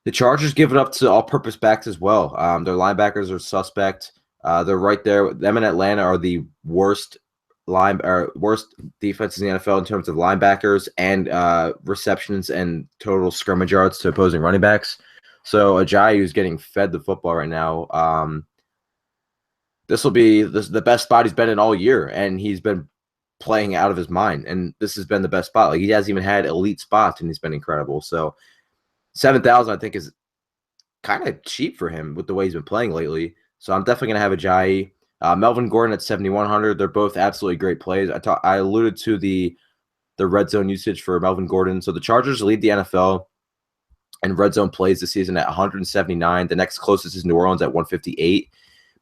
the Chargers give it up to all-purpose backs as well. Their linebackers are suspect. They're right there. Them and Atlanta are the worst defenses in the NFL in terms of linebackers and receptions and total scrimmage yards to opposing running backs. So Ajayi, who's getting fed the football right now, this will be the best spot he's been in all year, and he's been playing out of his mind. And this has been the best spot. Like, he hasn't even had elite spots, and he's been incredible. So 7,000, I think, is kind of cheap for him with the way he's been playing lately. So I'm definitely going to have Ajayi. Melvin Gordon at 7,100. They're both absolutely great plays. I alluded to the red zone usage for Melvin Gordon. So the Chargers lead the NFL in red zone plays this season at 179. The next closest is New Orleans at 158.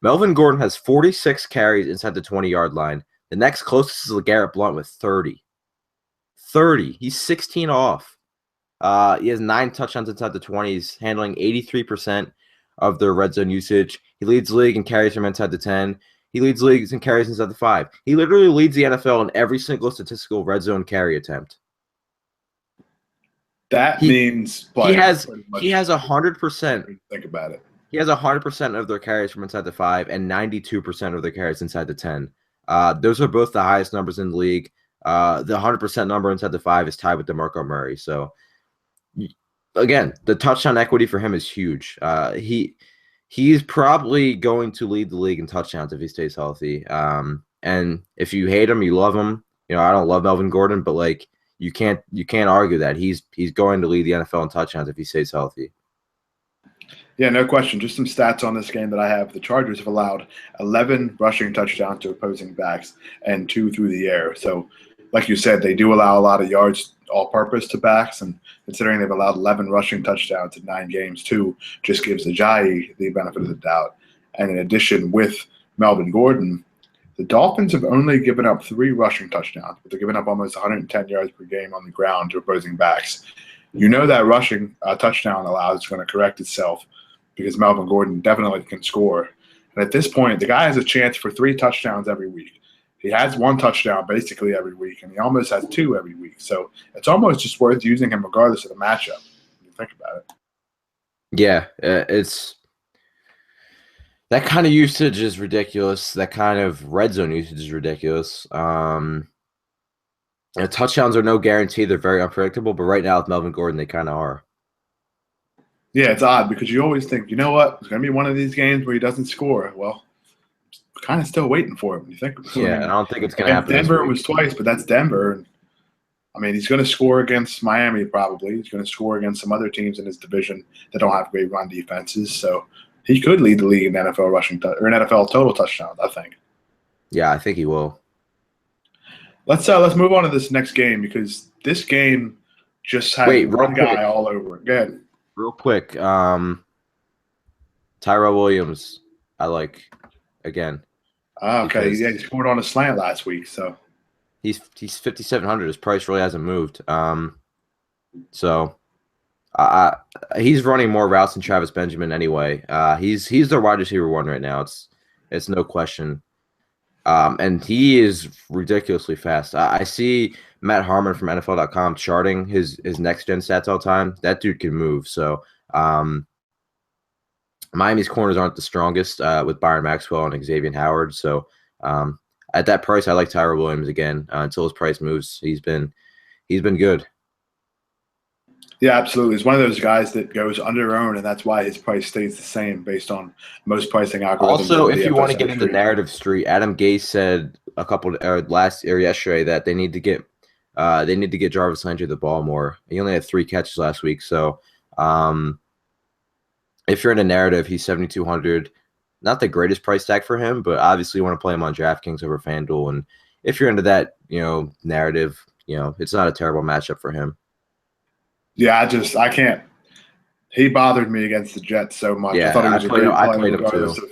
Melvin Gordon has 46 carries inside the 20-yard line. The next closest is LeGarrette Blount with 30. 30. He's 16 off. He has 9 touchdowns inside the 20s, handling 83% of their red zone usage. He leads the league in carries from inside the 10. He leads leagues in carries inside the 5. He literally leads the NFL in every single statistical red zone carry attempt. That means he has 100%. Think about it. He has 100% of their carries from inside the 5 and 92% of their carries inside the 10. Those are both the highest numbers in the league. The 100% number inside the 5 is tied with DeMarco Murray. So, again, the touchdown equity for him is huge. He's probably going to lead the league in touchdowns if he stays healthy. And if you hate him, you love him. You know, I don't love Melvin Gordon, but like you can't argue that he's going to lead the NFL in touchdowns if he stays healthy. Yeah, no question. Just some stats on this game that I have. The Chargers have allowed 11 rushing touchdowns to opposing backs and 2 through the air. So, like you said, they do allow a lot of yards all-purpose to backs, and considering they've allowed 11 rushing touchdowns in 9 games too, just gives Ajayi the benefit of the doubt. And in addition, with Melvin Gordon, the Dolphins have only given up 3 rushing touchdowns, but they're giving up almost 110 yards per game on the ground to opposing backs. You know that rushing touchdown allows is going to correct itself because Melvin Gordon definitely can score. And at this point, the guy has a chance for 3 touchdowns every week. He has 1 touchdown basically every week, and he almost has 2 every week. So it's almost just worth using him regardless of the matchup, when you think about it. Yeah, it's that kind of usage is ridiculous. That kind of red zone usage is ridiculous. Touchdowns are no guarantee. They're very unpredictable, but right now with Melvin Gordon, they kind of are. Yeah, it's odd because you always think, you know what, it's going to be one of these games where he doesn't score. Well, kind of still waiting for it when you think about it. Yeah, I don't think it's going to happen. Denver was twice, but that's Denver. And, I mean, he's going to score against Miami probably. He's going to score against some other teams in his division that don't have great run defenses. So he could lead the league in NFL rushing or in NFL total touchdowns, I think. Yeah, I think he will. Let's move on to this next game because this game just had one guy all over it. Go ahead. Real quick, Tyrell Williams, I like again. Okay, yeah, he scored on a slant last week, so he's 5,700. His price really hasn't moved. So he's running more routes than Travis Benjamin anyway. He's the wide receiver 1 right now. It's no question. And he is ridiculously fast. I see Matt Harmon from NFL.com charting his next gen stats all the time. That dude can move. So Miami's corners aren't the strongest with Byron Maxwell and Xavier Howard. So at that price, I like Tyrell Williams again until his price moves. He's been good. Yeah, absolutely. He's one of those guys that goes under owned, and that's why his price stays the same based on most pricing algorithms. Also, if you want to get into narrative street, Adam Gase said yesterday that they need to get Jarvis Landry the ball more. He only had 3 catches last week, so if you're in a narrative, he's 7,200. Not the greatest price tag for him, but obviously you want to play him on DraftKings over FanDuel, and if you're into that, narrative, it's not a terrible matchup for him. Yeah, I can't. He bothered me against the Jets so much. Yeah, I thought he was a great player played him regardless too. of.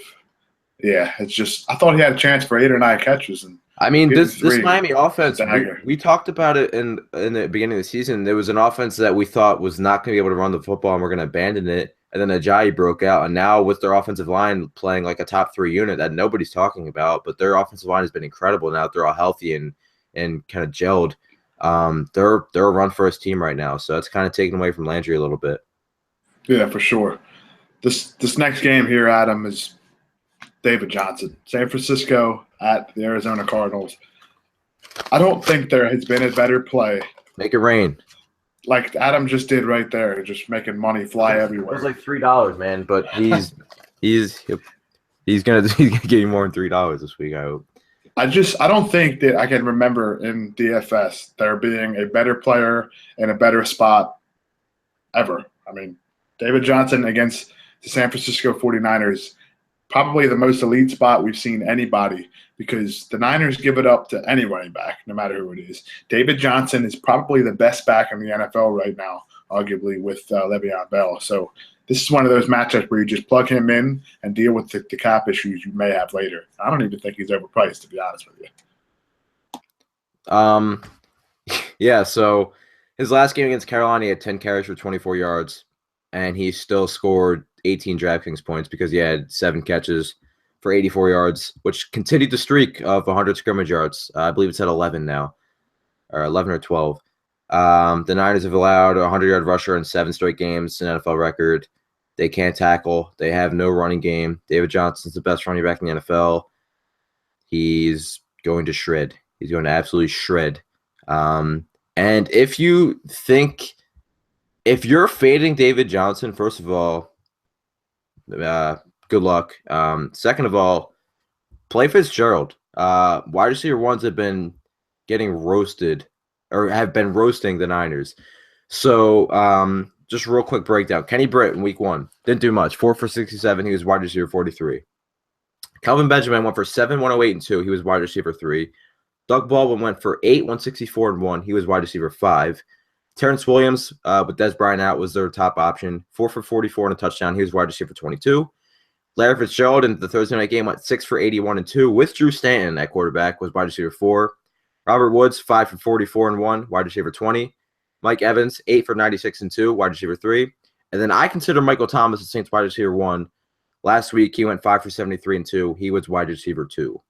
Yeah, it's just I thought he had a chance for 8 or 9 catches, and I mean this Miami offense. We talked about it in the beginning of the season. There was an offense that we thought was not going to be able to run the football, and we're going to abandon it. And then Ajayi broke out, and now with their offensive line playing like a top 3 unit that nobody's talking about, but their offensive line has been incredible now that they're all healthy and kind of gelled. They're a run first team right now, so that's kind of taken away from Landry a little bit. Yeah, for sure. This next game here, Adam, is David Johnson. San Francisco at the Arizona Cardinals. I don't think there has been a better play. Make it rain. Like Adam just did right there, just making money fly everywhere. It was like $3, man, but he's gonna get you more than $3 this week, I hope. I don't think that I can remember in DFS there being a better player in a better spot ever. I mean, David Johnson against the San Francisco 49ers, probably the most elite spot we've seen anybody, because the Niners give it up to any running back, no matter who it is. David Johnson is probably the best back in the NFL right now, arguably, with Le'Veon Bell. So this is one of those matchups where you just plug him in and deal with the cap issues you may have later. I don't even think he's overpriced, to be honest with you. Yeah, so his last game against Carolina, he had 10 carries for 24 yards, and he still scored 18 DraftKings points because he had 7 catches for 84 yards, which continued the streak of 100 scrimmage yards. I believe it's at 11 now, or 11 or 12. The Niners have allowed a 100-yard rusher in 7 straight games, an NFL record. They can't tackle. They have no running game. David Johnson's the best running back in the NFL. He's going to shred. He's going to absolutely shred. And if you're fading David Johnson, first of all, good luck. Second of all, play Fitzgerald. Wide receiver ones have been getting roasted, or have been roasting the Niners. So just a real quick breakdown. Kenny Britt in week 1 didn't do much. 4 for 67. He was wide receiver 43. Kelvin Benjamin went for 7, 108, and 2. He was wide receiver 3. Doug Baldwin went for 8, 164, and 1. He was wide receiver 5. Terrence Williams, with Des Bryant out, was their top option. 4 for 44 and a touchdown. He was wide receiver 22. Larry Fitzgerald in the Thursday night game went 6 for 81 and 2 with Drew Stanton at quarterback, was wide receiver 4. Robert Woods, 5 for 44 and 1, wide receiver 20. Mike Evans, 8 for 96 and 2, wide receiver 3. And then I consider Michael Thomas the Saints wide receiver 1. Last week, he went 5 for 73 and 2. He was wide receiver 2.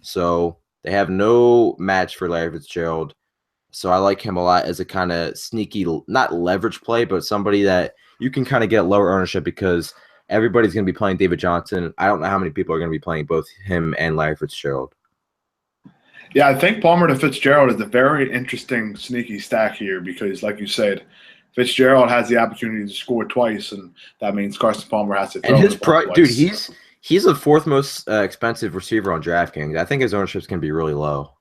So they have no match for Larry Fitzgerald. So I like him a lot as a kind of sneaky, not leverage play, but somebody that you can kind of get lower ownership because everybody's going to be playing David Johnson. I don't know how many people are going to be playing both him and Larry Fitzgerald. Yeah, I think Palmer to Fitzgerald is a very interesting sneaky stack here because, like you said, Fitzgerald has the opportunity to score twice, and that means Carson Palmer has to throw. And his dude, he's the 4th most expensive receiver on DraftKings. I think his ownership's going to be really low.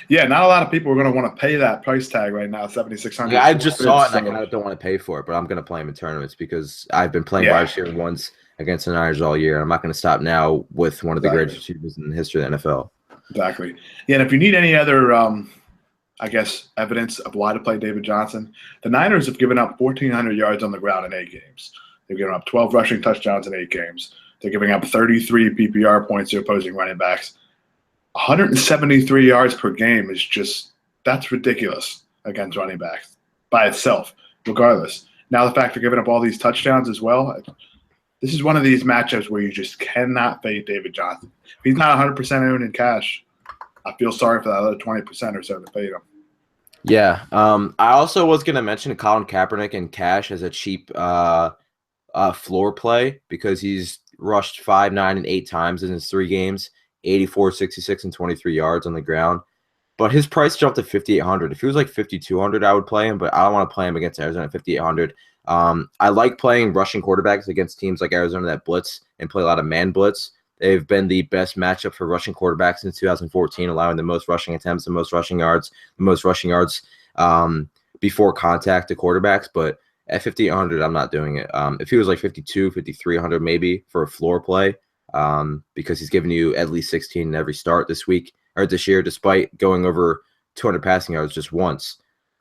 Yeah, not a lot of people are going to want to pay that price tag right now, $7,600. Yeah, I just saw it, and I don't want to pay for it, but I'm going to play him in tournaments because I've been playing wide receiver ones against the Niners all year. I'm not going to stop now with one of the greatest receivers in the history of the NFL. Exactly. Yeah, and if you need any other, evidence of why to play David Johnson, the Niners have given up 1,400 yards on the ground in 8 games. They've given up 12 rushing touchdowns in 8 games. They're giving up 33 PPR points to opposing running backs. 173 yards per game is that's ridiculous against running backs by itself, regardless. Now the fact they're giving up all these touchdowns as well, this is one of these matchups where you just cannot fade David Johnson. If he's not 100% owned in cash, I feel sorry for that other 20% or so to fade him. Yeah. I also was going to mention Colin Kaepernick in cash as a cheap floor play because he's rushed 5, 9, and 8 times in his 3 games. 84, 66, and 23 yards on the ground. But his price jumped to 5,800. If he was like 5,200, I would play him, but I don't want to play him against Arizona at 5,800. I like playing rushing quarterbacks against teams like Arizona that blitz and play a lot of man blitz. They've been the best matchup for rushing quarterbacks since 2014, allowing the most rushing attempts, the most rushing yards before contact to quarterbacks. But at 5,800, I'm not doing it. If he was like 5,200, 5,300 maybe for a floor play, because he's given you at least 16 in every start this week or this year, despite going over 200 passing yards just once.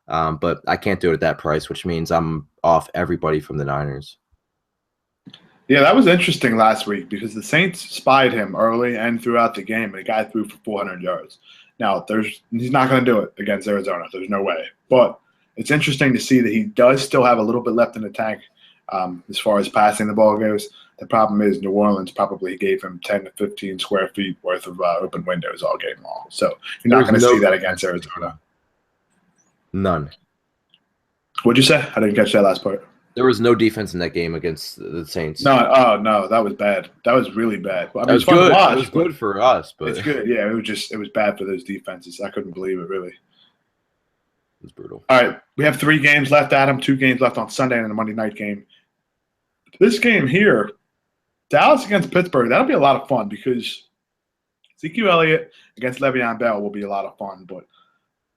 But I can't do it at that price, which means I'm off everybody from the Niners. Yeah, that was interesting last week because the Saints spied him early and throughout the game, and the guy threw for 400 yards. Now, he's not going to do it against Arizona. There's no way. But it's interesting to see that he does still have a little bit left in the tank as far as passing the ball goes. The problem is New Orleans probably gave him 10 to 15 square feet worth of open windows all game long. So you're not going to see that against Arizona. None. What'd you say? I didn't catch that last part. There was no defense in that game against the Saints. No, oh no, that was bad. That was really bad. I mean, That was it's fun good. to watch. It was good for us, but it's good. Yeah, it was bad for those defenses. I couldn't believe it, really. It was brutal. All right, we have 3 games left, Adam. 2 games left on Sunday and a Monday night game. This game here, Dallas against Pittsburgh, that'll be a lot of fun because Ezekiel Elliott against Le'Veon Bell will be a lot of fun. But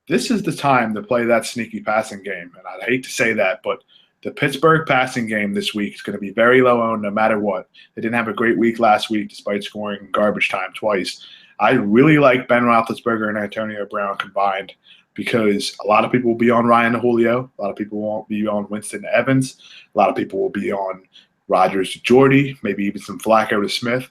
this is the time to play that sneaky passing game. And I hate to say that, but the Pittsburgh passing game this week is going to be very low owned no matter what. They didn't have a great week last week despite scoring garbage time twice. I really like Ben Roethlisberger and Antonio Brown combined because a lot of people will be on Ryan Julio. A lot of people won't be on Winston Evans. A lot of people will be on Rodgers to Jordy, maybe even some Flacco to Smith.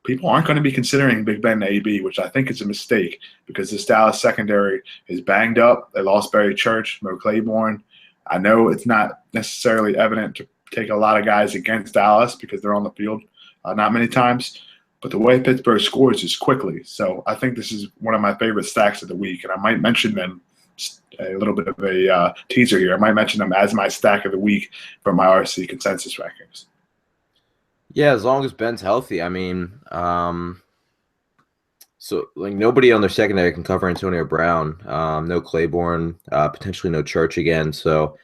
People aren't going to be considering Big Ben to AB, which I think is a mistake because this Dallas secondary is banged up. They lost Barry Church, Mo Claiborne. I know it's not necessarily evident to take a lot of guys against Dallas because they're on the field not many times, but the way Pittsburgh scores is quickly. So I think this is one of my favorite stacks of the week, and I might mention them a little bit of a teaser here. I might mention them as my stack of the week for my RC consensus rankings. Yeah, as long as Ben's healthy. I mean, so like nobody on their secondary can cover Antonio Brown. No Claiborne, potentially no Church again. So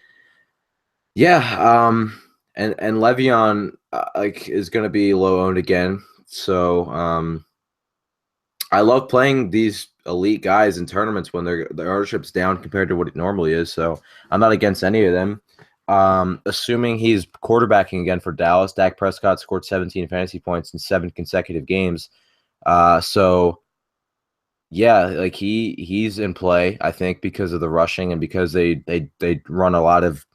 yeah, and Le'Veon like is going to be low owned again. So I love playing these elite guys in tournaments when their ownership's down compared to what it normally is. So I'm not against any of them. Assuming he's quarterbacking again for Dallas, Dak Prescott scored 17 fantasy points in 7 consecutive games. So yeah, like he's in play, I think, because of the rushing and because they run a lot of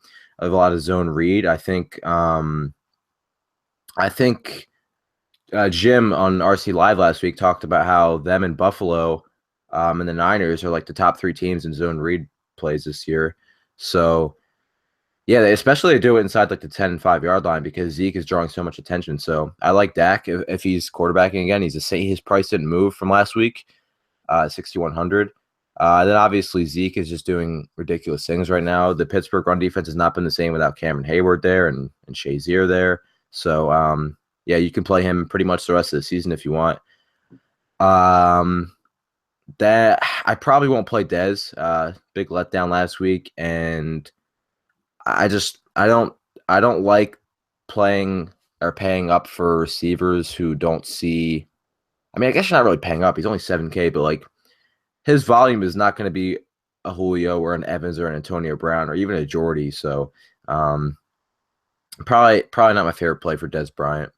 zone read. I think Jim on RC Live last week talked about how them and Buffalo and the Niners are like the top 3 teams in zone read plays this year. So yeah, they especially do it inside like the 10 and 5 yard line because Zeke is drawing so much attention. So I like Dak if he's quarterbacking again. His price didn't move from last week, 6,100. Then obviously Zeke is just doing ridiculous things right now. The Pittsburgh run defense has not been the same without Cameron Hayward there and Shazier there. So yeah, you can play him pretty much the rest of the season if you want. That I probably won't play Dez. Big letdown last week, and I don't like playing or paying up for receivers who don't see. I mean, I guess you're not really paying up. He's only 7K, but like his volume is not going to be a Julio or an Evans or an Antonio Brown or even a Jordy. So probably not my favorite play for Dez Bryant.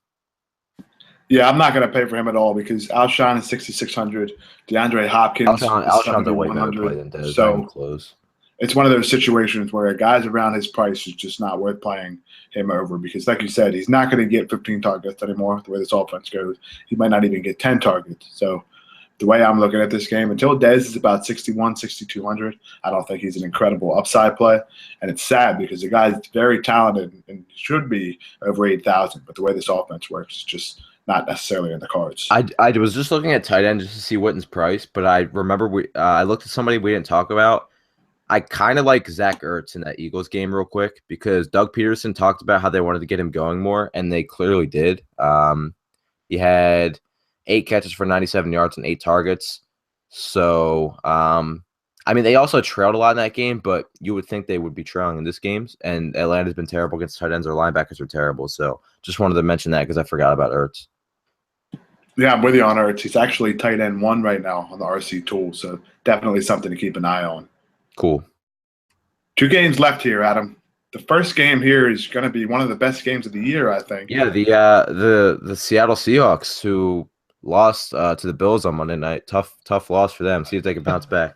Yeah, I'm not going to pay for him at all because Alshon is 6,600. DeAndre Hopkins is Alshon's a way better play than Dez. So close. It's one of those situations where guys around his price is just not worth playing him over because, like you said, he's not going to get 15 targets anymore the way this offense goes. He might not even get 10 targets. So the way I'm looking at this game, until Dez is about 61, 6,200, I don't think he's an incredible upside play. And it's sad because the guy's very talented and should be over 8,000. But the way this offense works is just not necessarily in the cards. I was just looking at tight end just to see Witten's price, but I remember I looked at somebody we didn't talk about. I kind of like Zach Ertz in that Eagles game real quick because Doug Peterson talked about how they wanted to get him going more, and they clearly did. He had 8 catches for 97 yards and 8 targets. So, I mean, they also trailed a lot in that game, but you would think they would be trailing in this game, and Atlanta's been terrible against tight ends. Their linebackers are terrible. So just wanted to mention that because I forgot about Ertz. Yeah, I'm with you on Ertz. He's actually tight end 1 right now on the RC tool, so definitely something to keep an eye on. Cool. 2 games left here, Adam. The first game here is going to be one of the best games of the year, I think. Yeah, the Seattle Seahawks who lost to the Bills on Monday night. Tough loss for them. See if they can bounce back.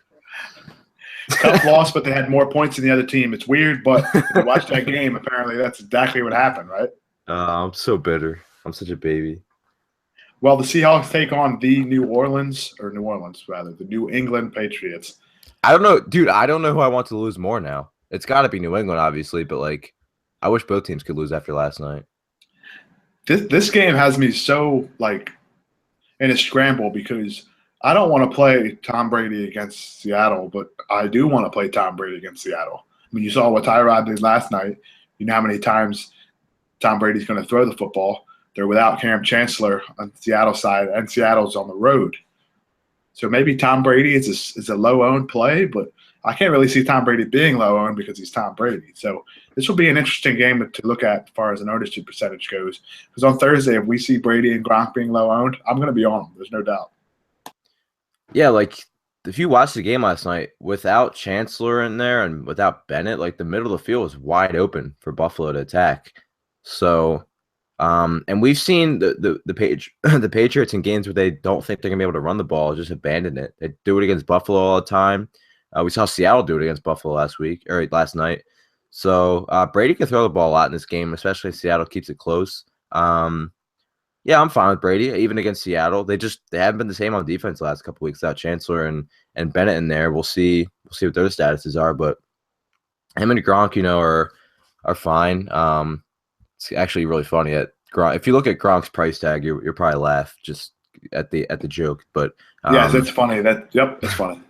Tough loss, but they had more points than the other team. It's weird, but if you watch that game, apparently that's exactly what happened, right? I'm so bitter. I'm such a baby. Well, the Seahawks take on the New England Patriots. I don't know, dude. I don't know who I want to lose more now. It's got to be New England, obviously, but like, I wish both teams could lose after last night. This game has me so like in a scramble because I don't want to play Tom Brady against Seattle, but I do want to play Tom Brady against Seattle. I mean, you saw what Tyrod did last night. You know how many times Tom Brady's going to throw the football. They're without Cam Chancellor on the Seattle side, and Seattle's on the road. So maybe Tom Brady is a low-owned play, but I can't really see Tom Brady being low-owned because he's Tom Brady. So this will be an interesting game to look at as far as an ownership percentage goes. Because on Thursday, if we see Brady and Gronk being low-owned, I'm going to be on them. There's no doubt. Yeah, like if you watched the game last night without Chancellor in there and without Bennett, like the middle of the field was wide open for Buffalo to attack. So, and we've seen the Patriots in games where they don't think they're gonna be able to run the ball, just abandon it. They do it against Buffalo all the time. We saw Seattle do it against Buffalo last night. So Brady can throw the ball a lot in this game, especially if Seattle keeps it close. Yeah, I'm fine with Brady, even against Seattle. They haven't been the same on defense the last couple weeks without Chancellor and Bennett in there. We'll see what their statuses are, but him and Gronk, are fine. It's actually really funny at Gronk. If you look at Gronk's price tag, you're probably laugh just at the joke. But yes, it's funny. It's funny.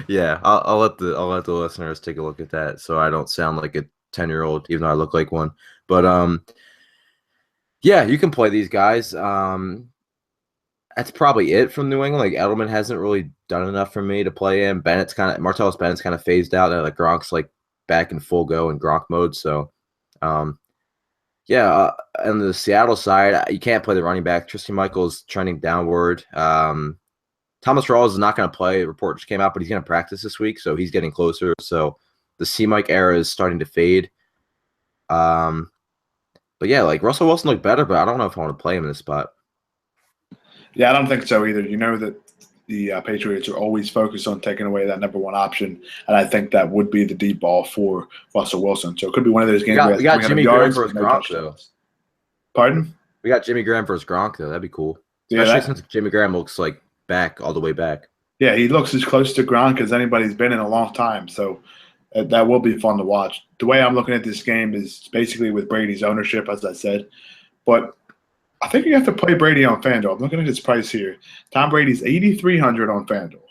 Yeah, I'll let the listeners take a look at that so I don't sound like a 10-year-old, even though I look like one. But yeah, you can play these guys. That's probably it from New England. Like Edelman hasn't really done enough for me to play him. Martellus Bennett's kind of phased out, and like Gronk's like back in full go in Gronk mode. So, yeah. On the Seattle side, you can't play the running back. Tristan Michael's trending downward. Thomas Rawls is not going to play. A report just came out, but he's going to practice this week, so he's getting closer. So the C-Mike era is starting to fade. But yeah, like Russell Wilson looked better, but I don't know if I want to play him in this spot. Yeah, I don't think so either. You know that the Patriots are always focused on taking away that number one option, and I think that would be the deep ball for Russell Wilson. So it could be one of those games where we got Jimmy Graham versus Gronk, though. Pardon? We got Jimmy Graham versus Gronk, though. That'd be cool. Especially since Jimmy Graham looks like back, all the way back. Yeah, he looks as close to Gronk as anybody's been in a long time. So that will be fun to watch. The way I'm looking at this game is basically with Brady's ownership, as I said. But I think you have to play Brady on FanDuel. I'm looking at his price here. Tom Brady's $8,300 on FanDuel.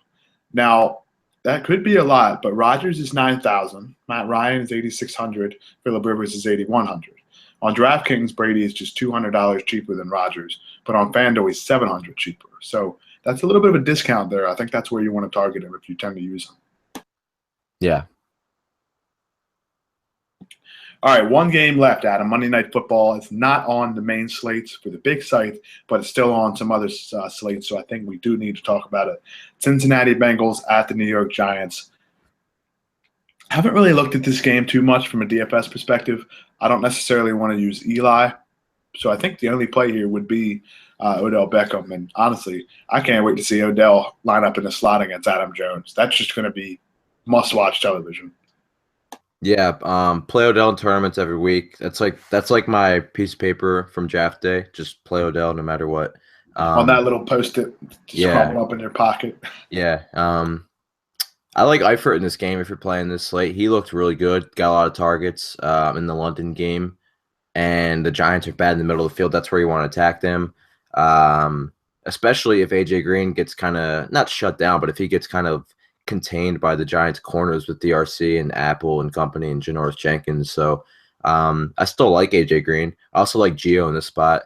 Now, that could be a lot, but Rodgers is $9,000. Matt Ryan is $8,600. Phillip Rivers is $8,100. On DraftKings, Brady is just $200 cheaper than Rodgers, but on FanDuel, he's $700 cheaper. So that's a little bit of a discount there. I think that's where you want to target him if you tend to use him. Yeah. All right, one game left, Adam. Monday Night Football. It's not on the main slates for the big site, but it's still on some other slates, so I think we do need to talk about it. Cincinnati Bengals at the New York Giants. I haven't really looked at this game too much from a DFS perspective. I don't necessarily want to use Eli, so I think the only play here would be Odell Beckham. And honestly, I can't wait to see Odell line up in the slot against Adam Jones. That's just going to be must-watch television. Yeah, play Odell in tournaments every week. That's like my piece of paper from draft day. Just play Odell no matter what. On that little Post-it, just crumple up in your pocket. Yeah. I like Eifert in this game if you're playing this slate. He looked really good. Got a lot of targets in the London game. And the Giants are bad in the middle of the field. That's where you want to attack them. Especially if A.J. Green gets kind of, not shut down, but if he gets kind of contained by the Giants corners with DRC and Apple and company and Janoris Jenkins. So I still like AJ Green. I also like Gio in this spot.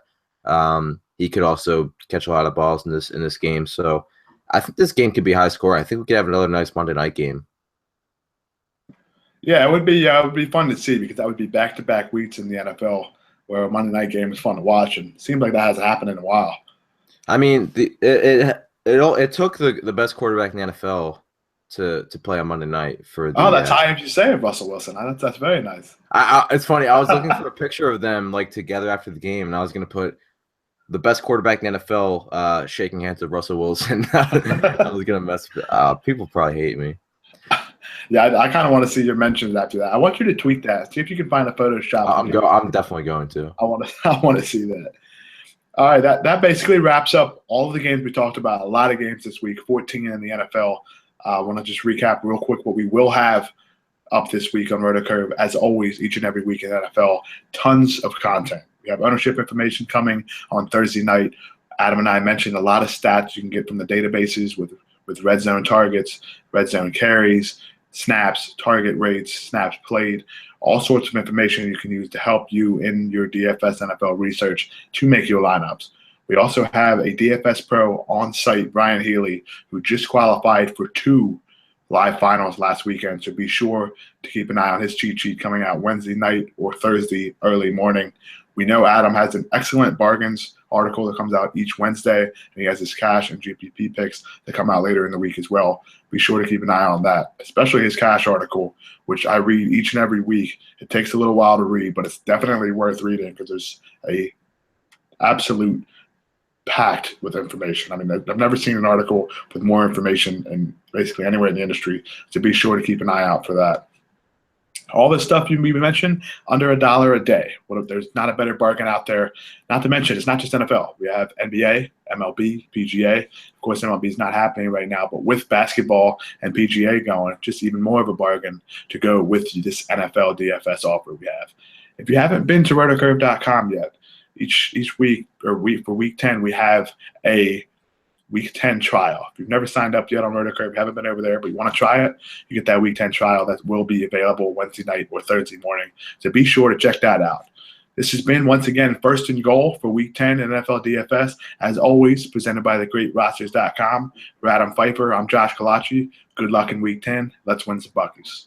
He could also catch a lot of balls in this game. So I think this game could be high score. I think we could have another nice Monday night game. Yeah, it would be fun to see because that would be back-to-back weeks in the NFL where a Monday night game is fun to watch, and it seems like that hasn't happened in a while. I mean, it took the best quarterback in the NFL to play on Monday night for the, that's high as you say of Russell Wilson. That's very nice. It's funny. I was looking for a picture of them like together after the game, and I was going to put the best quarterback in the NFL shaking hands with Russell Wilson. I was going to mess with people probably hate me. Yeah, I kind of want to see your mentions after that. I want you to tweet that. See if you can find a Photoshop. I'm definitely going to. I want to see that. All right, that basically wraps up all of the games we talked about. A lot of games this week, 14 in the NFL. I want to just recap real quick what we will have up this week on RotoCurve. As always, each and every week in NFL, tons of content. We have ownership information coming on Thursday night. Adam and I mentioned a lot of stats you can get from the databases with red zone targets, red zone carries, snaps, target rates, snaps played, all sorts of information you can use to help you in your DFS NFL research to make your lineups. We also have a DFS pro on site, Brian Healy, who just qualified for 2 live finals last weekend. So be sure to keep an eye on his cheat sheet coming out Wednesday night or Thursday early morning. We know Adam has an excellent bargains article that comes out each Wednesday, and he has his cash and GPP picks that come out later in the week as well. Be sure to keep an eye on that, especially his cash article, which I read each and every week. It takes a little while to read, but it's definitely worth reading because there's a absolute packed with information. I mean, I've never seen an article with more information and basically anywhere in the industry, so be sure to keep an eye out for that. All this stuff we mentioned, under $1 a day. There's not a better bargain out there. Not to mention, it's not just NFL. We have NBA, MLB, PGA. Of course, MLB is not happening right now, but with basketball and PGA going, just even more of a bargain to go with this NFL DFS offer we have. If you haven't been to rotocurve.com yet, each week for week 10, we have a week 10 trial. If you've never signed up yet on RotoCurve, haven't been over there, but you want to try it, you get that week 10 trial that will be available Wednesday night or Thursday morning. So be sure to check that out. This has been, once again, First and Goal for week 10 in NFL DFS. As always, presented by thegreatrosters.com. For Adam Pfeiffer, I'm Josh Kalachi. Good luck in week 10. Let's win some Buccaneers.